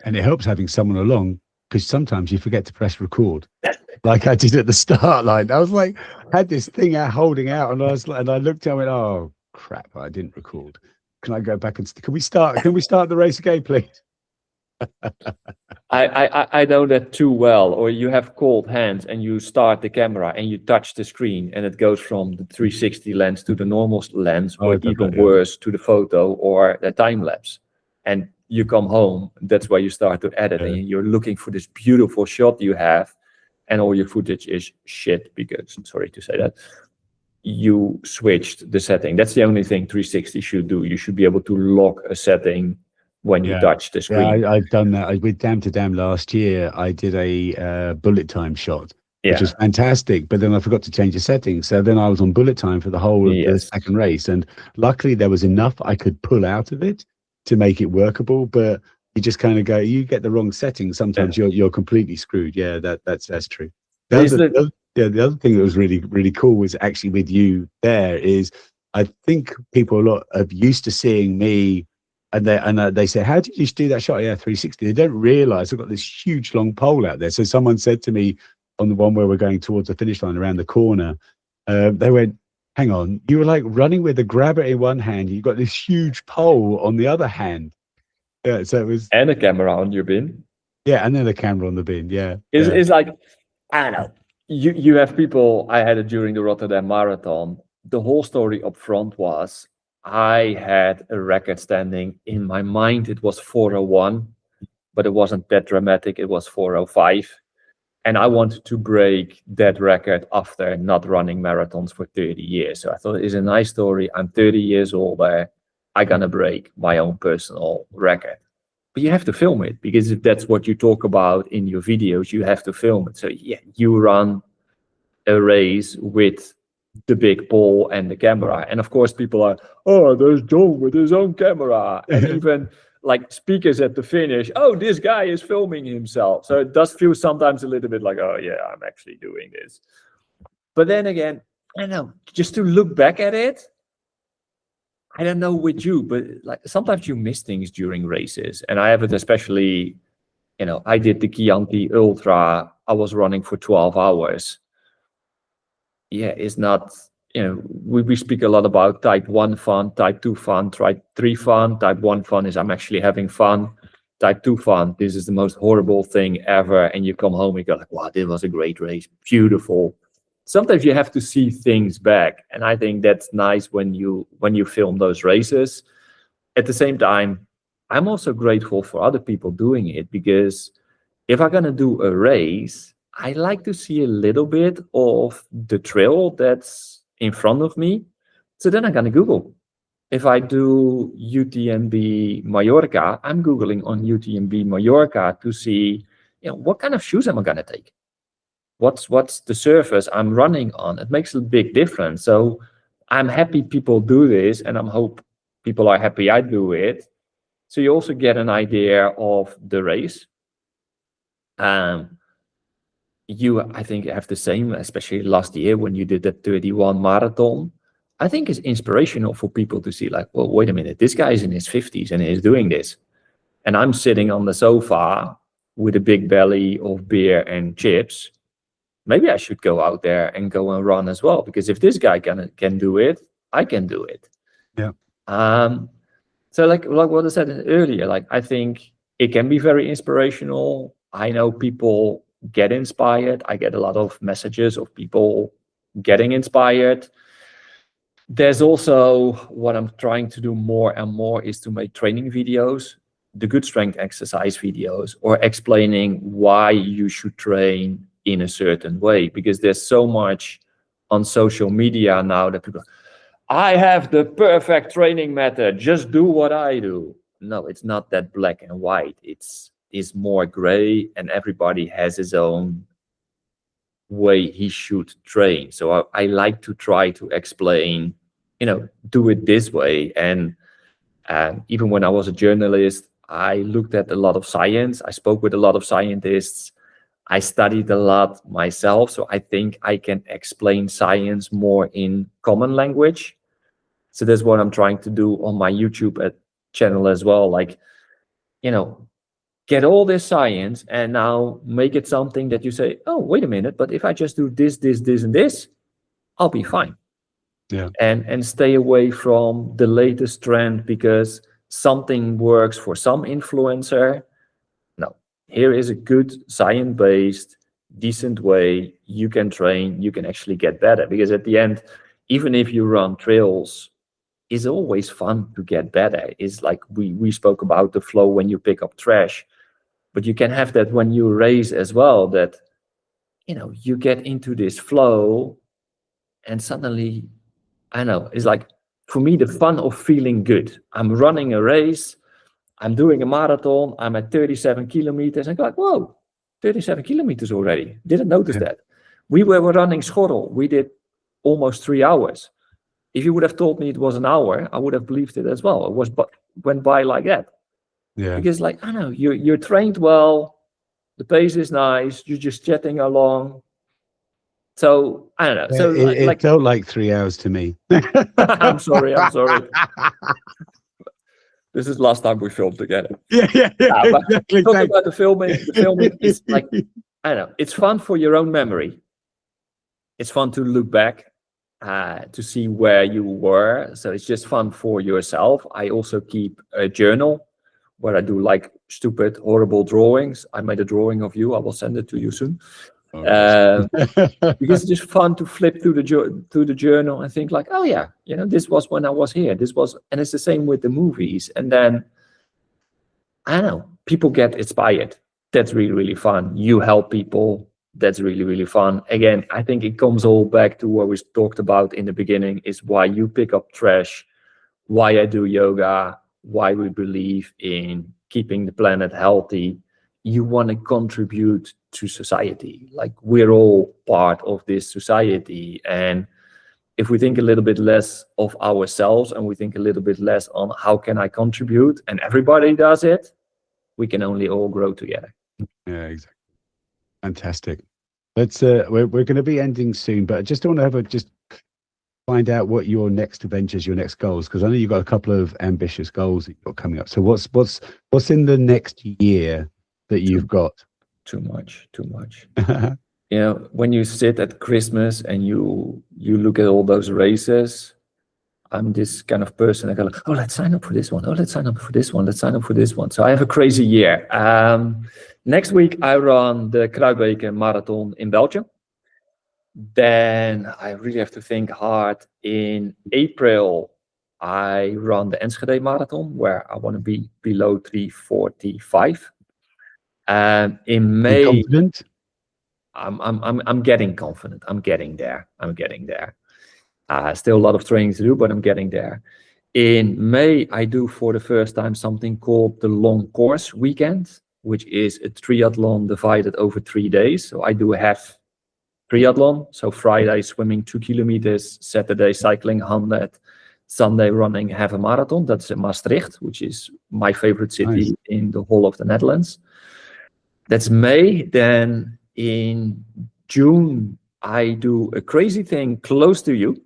And it helps having someone along, because sometimes you forget to press record, like I did at the start line. I was like, had this thing out holding out, and I was like, and I looked at it and went, oh crap, I didn't record. Can I go back and can we start the race again, please? I know that too well. Or you have cold hands and you start the camera and you touch the screen and it goes from the 360 lens to the normal lens, or even worse, to the photo or the time lapse. And you come home, that's where you start to edit, and you're looking for this beautiful shot you have, and all your footage is shit because, sorry to say that, you switched the setting. That's the only thing 360 should do. You should be able to lock a setting when you touch the screen. Yeah, I've done that. With Dam to Dam last year, I did a bullet time shot, which was fantastic. But then I forgot to change the settings. So then I was on bullet time for the whole of the second race. And luckily there was enough I could pull out of it to make it workable. But you just kind of go, you get the wrong settings, sometimes you're completely screwed. Yeah, that's true. The other thing that was really cool was actually with you there is, I think people a lot are used to seeing me, and they say, how did you do that shot? Yeah, 360. They don't realize I've got this huge long pole out there. So someone said to me on the one where we're going towards the finish line around the corner, they went, hang on, you were like running with a grabber in one hand, you've got this huge pole on the other hand. Yeah, so it was, and a camera on your bin. Yeah, and then the camera on the bin. Yeah, it's like, I don't know. You have people. I had it during the Rotterdam Marathon. The whole story up front was, I had a record standing in my mind. It was 4:01, but it wasn't that dramatic. It was 4:05, and I wanted to break that record after not running marathons for 30 years. So I thought it's a nice story. I'm 30 years older. I'm gonna break my own personal record. But you have to film it, because if that's what you talk about in your videos, you have to film it. So yeah, you run a race with the big pole and the camera, and of course people are, oh, there's John with his own camera, and even like speakers at the finish, oh, this guy is filming himself. So it does feel sometimes a little bit like, oh yeah, I'm actually doing this. But then again, I don't know, just to look back at it, I don't know with you, but like sometimes you miss things during races, and I have it especially, I did the Chianti Ultra, I was running for 12 hours. Yeah, it's not, we speak a lot about type 1 fun, type 2 fun, type 3 fun. Type 1 fun is I'm actually having fun. Type 2 fun, this is the most horrible thing ever. And you come home, you go like, wow, this was a great race, beautiful. Sometimes you have to see things back. And I think that's nice when you film those races. At the same time, I'm also grateful for other people doing it, because if I'm going to do a race, I like to see a little bit of the trail that's in front of me. So then I'm going to Google. If I do UTMB Mallorca, I'm Googling on UTMB Mallorca to see, what kind of shoes am I going to take? What's the surface I'm running on? It makes a big difference. So I'm happy people do this, and I hope people are happy I do it. So you also get an idea of the race. You, I think, have the same, especially last year when you did the 31 marathon. I think it's inspirational for people to see like, well, wait a minute, this guy is in his 50s and he's doing this. And I'm sitting on the sofa with a big belly of beer and chips. Maybe I should go out there and go and run as well, because if this guy can do it, I can do it. Yeah. So like what I said earlier, like I think it can be very inspirational. I know people get inspired. I get a lot of messages of people getting inspired. There's also what I'm trying to do more and more is to make training videos, the good strength exercise videos, or explaining why you should train in a certain way, because there's so much on social media now that people, I have the perfect training method, just do what I do. No, it's not that black and white. It's more gray, and everybody has his own way he should train. So I like to try to explain, do it this way. And even when I was a journalist, I looked at a lot of science. I spoke with a lot of scientists. I studied a lot myself. So I think I can explain science more in common language. So that's what I'm trying to do on my YouTube channel as well. Like, get all this science and now make it something that you say, oh, wait a minute, but if I just do this, this, this, and this, I'll be fine. Yeah. And stay away from the latest trend because something works for some influencer. No, here is a good science-based, decent way you can train, you can actually get better. Because at the end, even if you run trails, it's always fun to get better. It's like we spoke about the flow when you pick up trash, but you can have that when you race as well, that you get into this flow and suddenly, I know, it's like, for me, the fun of feeling good. I'm running a race, I'm doing a marathon, I'm at 37 kilometers, and I'm like, whoa, 37 kilometers already. Didn't notice that. We were running Schoorl. We did almost 3 hours. If you would have told me it was an hour, I would have believed it as well. It went by like that. Yeah. Because I know, you're trained well, the pace is nice, you're just chatting along. So I don't know. Yeah, So it felt like 3 hours to me. I'm sorry. This is last time we filmed together. Yeah, exactly. Talking about the filming is like, I don't know, it's fun for your own memory. It's fun to look back, to see where you were. So it's just fun for yourself. I also keep a journal where I do like stupid, horrible drawings. I made a drawing of you. I will send it to you soon. Because it's just fun to flip through the journal and think like, oh yeah, this was when I was here. And it's the same with the movies. And then I don't know, people get inspired. That's really, really fun. You help people. That's really, really fun. Again, I think it comes all back to what we talked about in the beginning, is why you pick up trash, why I do yoga, why we believe in keeping the planet healthy. You want to contribute to society. Like, we're all part of this society. And if we think a little bit less of ourselves and we think a little bit less on how can I contribute, and everybody does it, we can only all grow together. Yeah, exactly. Fantastic. Let's we're going to be ending soon, but I just want to just find out what your next adventures, your next goals, because I know you've got a couple of ambitious goals that you've got coming up. So what's in the next year that you've got? Too much. When you sit at Christmas and you look at all those races, I'm this kind of person. I go, oh, let's sign up for this one. Oh, let's sign up for this one. Let's sign up for this one. So I have a crazy year. Next week, I run the Kruidbeek Marathon in Belgium. Then I really have to think hard. In April, I run the Enschede Marathon, where I want to be below 3:45. In May, confident? I'm getting confident. I'm getting there. Still a lot of training to do, but I'm getting there. In May, I do for the first time something called the Long Course Weekend, which is a triathlon divided over 3 days. So I do a half triathlon. So Friday swimming 2 kilometers, Saturday cycling 100, Sunday running half a marathon. That's in Maastricht, which is my favorite city in the whole of the Netherlands. That's May. Then in June, I do a crazy thing close to you.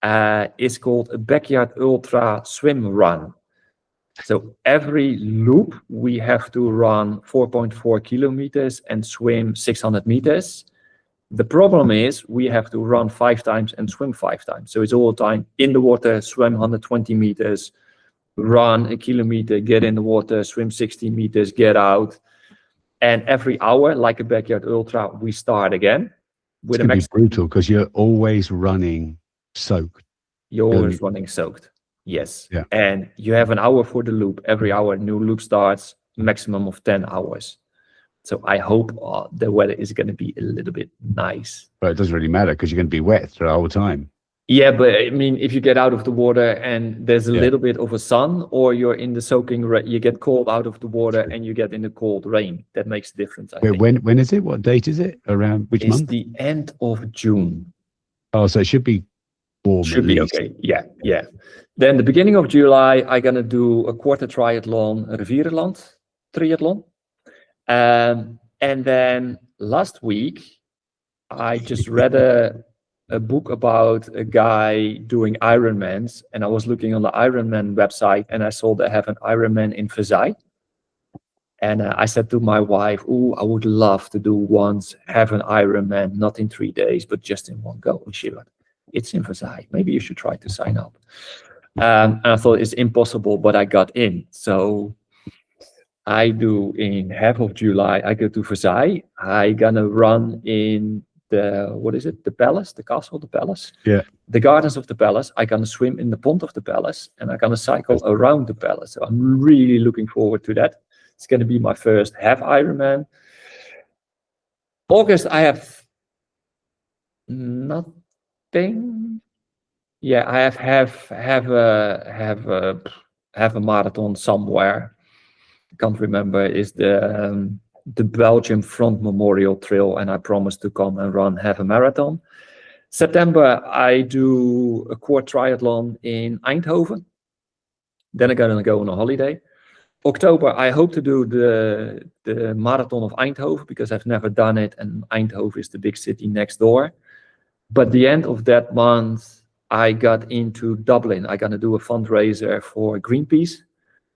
It's called a backyard ultra swim run. So every loop, we have to run 4.4 kilometers and swim 600 meters. The problem is we have to run 5 times and swim 5 times. So it's all the time in the water, swim 120 meters, run a kilometer, get in the water, swim 60 meters, get out. And every hour, like a backyard ultra, we start again. It's going to be brutal because you're always running soaked. You're always running soaked. Yes. Yeah. And you have an hour for the loop. Every hour, a new loop starts, maximum of 10 hours. So I hope the weather is going to be a little bit nice. But it doesn't really matter because you're going to be wet the whole time. Yeah, but I mean, if you get out of the water and there's a little bit of a sun, or you're in the soaking rain, you get cold out of the water and you get in the cold rain. That makes a difference, I think. When is it? What date is it? Around which month? It's the end of June. Oh, so it should be warm. Should be okay. Yeah. Then the beginning of July, I'm going to do a quarter triathlon, Rivierenland triathlon. And then last week, I just read a book about a guy doing Ironmans, and I was looking on the Ironman website and I saw they have an Ironman in Versailles. And I said to my wife, "Oh, I would love to do once have an Ironman, not in 3 days, but just in one go." And she went, "It's in Versailles. Maybe you should try to sign up." And I thought it's impossible, but I got in. So I do in half of July. I go to Versailles. I gonna run in the, what is it? The palace, the castle, the palace. Yeah. The gardens of the palace. I gonna swim in the pond of the palace, and I gonna cycle around the palace. So I'm really looking forward to that. It's gonna be my first half Ironman. August, I have nothing. Yeah, I have a marathon somewhere. I can't remember. Is the Belgium Front Memorial Trail, and I promised to come and run half a marathon. September, I do a quad triathlon in Eindhoven. Then I'm gonna go on a holiday. October, I hope to do the marathon of Eindhoven because I've never done it, and Eindhoven is the big city next door. But the end of that month, I got into Dublin. I'm gonna do a fundraiser for Greenpeace.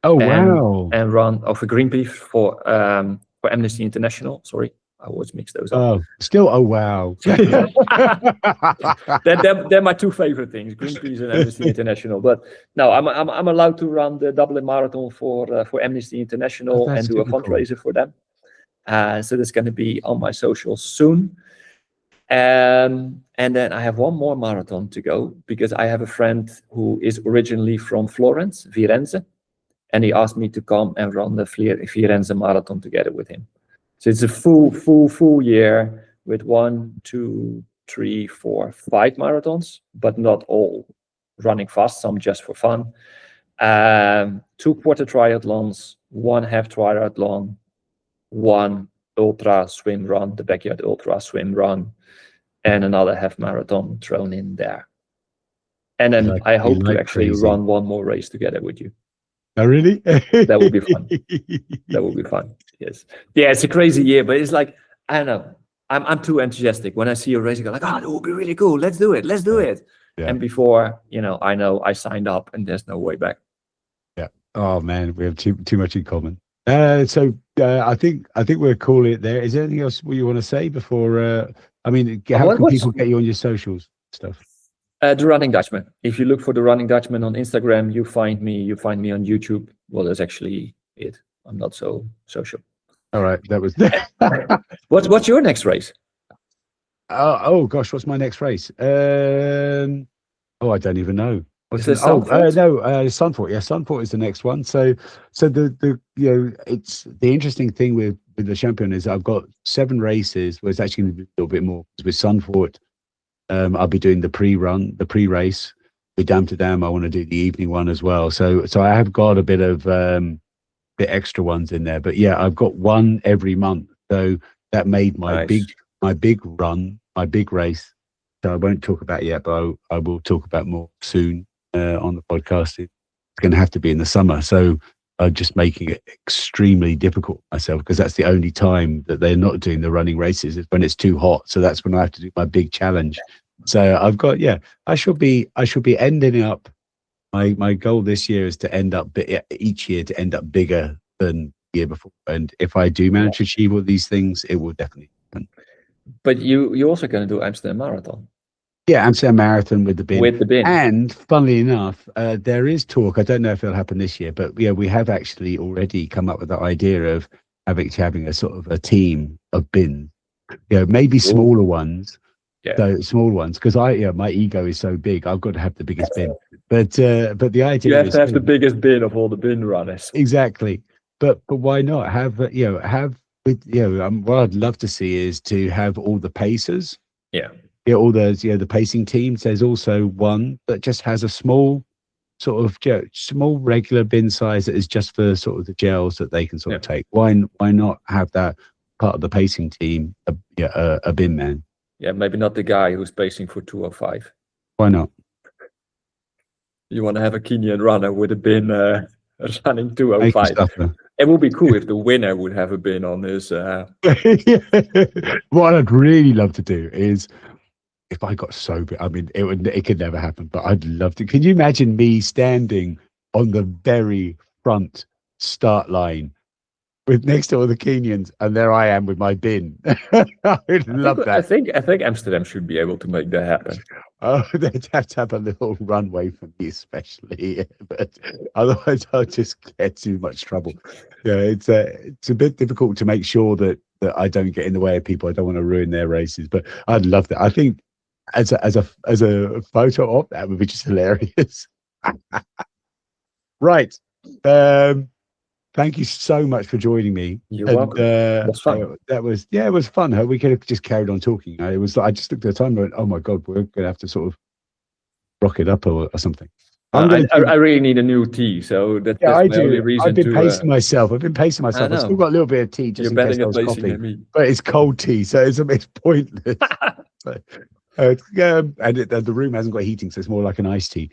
Oh, wow. And run for Greenpeace for Amnesty International. Sorry, I always mix those up. Oh, still, oh, wow. They're my two favorite things, Greenpeace and Amnesty International. But no, I'm allowed to run the Dublin Marathon for Amnesty International and do a fundraiser for them. So that's going to be on my socials soon. And then I have one more marathon to go because I have a friend who is originally from Florence, Firenze, and he asked me to come and run the Firenze Marathon together with him. So it's a full year with 1, 2, 3, 4, 5 marathons, but not all running fast, some just for fun. 2 quarter triathlons, 1 half triathlon, 1 ultra swim run, the backyard ultra swim run, and another half marathon thrown in there. And then I hope to actually run one more race together with you. Oh, really? That would be fun. That would be fun. Yes. Yeah, it's a crazy year, but it's like, I don't know. I'm too enthusiastic. When I see a race, I go like, oh, that would be really cool. Let's do it. Let's do it. Yeah. And before, I know I signed up and there's no way back. Yeah. Oh man, we have too much in common. So I think we'll call it there. Is there anything else you want to say before? How can people get you on your socials stuff? The Running Dutchman. If you look for the Running Dutchman on Instagram, you find me. You find me on YouTube. Well, that's actually it. I'm not so social. All right, that was. What's your next race? Oh gosh, what's my next race? I don't even know. Sunfort. Yeah, Sunfort is the next one. So it's the interesting thing with the champion is I've got 7 races. Well, it's actually going to be a little bit more with Sunfort. I'll be doing the pre-race. With Amsterdam, I want to do the evening one as well. So I have got a bit of bit extra ones in there. But yeah, I've got one every month. So that made my big run, my big race. So I won't talk about it yet, but I will talk about more soon on the podcast. It's going to have to be in the summer. So I'm just making it extremely difficult myself because that's the only time that they're not doing the running races is when it's too hot. So that's when I have to do my big challenge. So I've got, I should be ending up. My goal this year is to end up each year to end up bigger than the year before. And if I do manage to achieve all these things, it will definitely happen. But you're also going to do Amsterdam Marathon. Yeah, Amsterdam Marathon with the bin. With the bin. And funnily enough, there is talk. I don't know if it'll happen this year, but we have actually already come up with the idea of having a sort of a team of bins. Maybe smaller ones. Yeah. So small ones, because my ego is so big. I've got to have the biggest bin. But the idea you have to have the biggest bin of all the bin runners. Exactly. But why not have what I'd love to see is to have all the pacers. Yeah. All those, the pacing teams. There's also one that just has a small sort of small regular bin size that is just for sort of the gels that they can sort of take. Why not have that part of the pacing team, a bin man? Yeah, maybe not the guy who's pacing for 2:05. Why not? You want to have a Kenyan runner with a bin running 2:05. It would be cool if the winner would have a bin on his. What I'd really love to do is, if I got so big, it could never happen, but I'd love to. Can you imagine me standing on the very front start line with next to all the Kenyans, and there I am with my bin. I would love that. I think Amsterdam should be able to make that happen. Oh, they'd have to have a little runway for me, especially, but otherwise I'll just get too much trouble. Yeah, it's a bit difficult to make sure that I don't get in the way of people. I don't want to ruin their races, but I'd love that. I think as a photo op, that would be just hilarious. Right. Thank you so much for joining me. You're welcome. It was fun. It was fun. We could have just carried on talking. I just looked at the time and went, oh my God, we're going to have to sort of rock it up or something. I really need a new tea, so that's the only reason. I've been pacing myself. I've still got a little bit of tea just You're in case I was better coughing. than me. But it's cold tea, so it's pointless. And the room hasn't got heating, so it's more like an iced tea.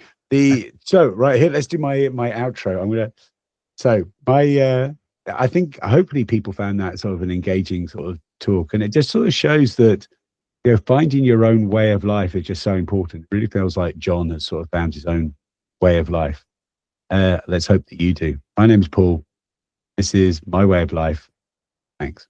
So right here, let's do my outro. I think hopefully people found that sort of an engaging sort of talk, and it just sort of shows that finding your own way of life is just so important. It really feels like John has sort of found his own way of life. Let's hope that you do. My name's Paul. This is my way of life. Thanks.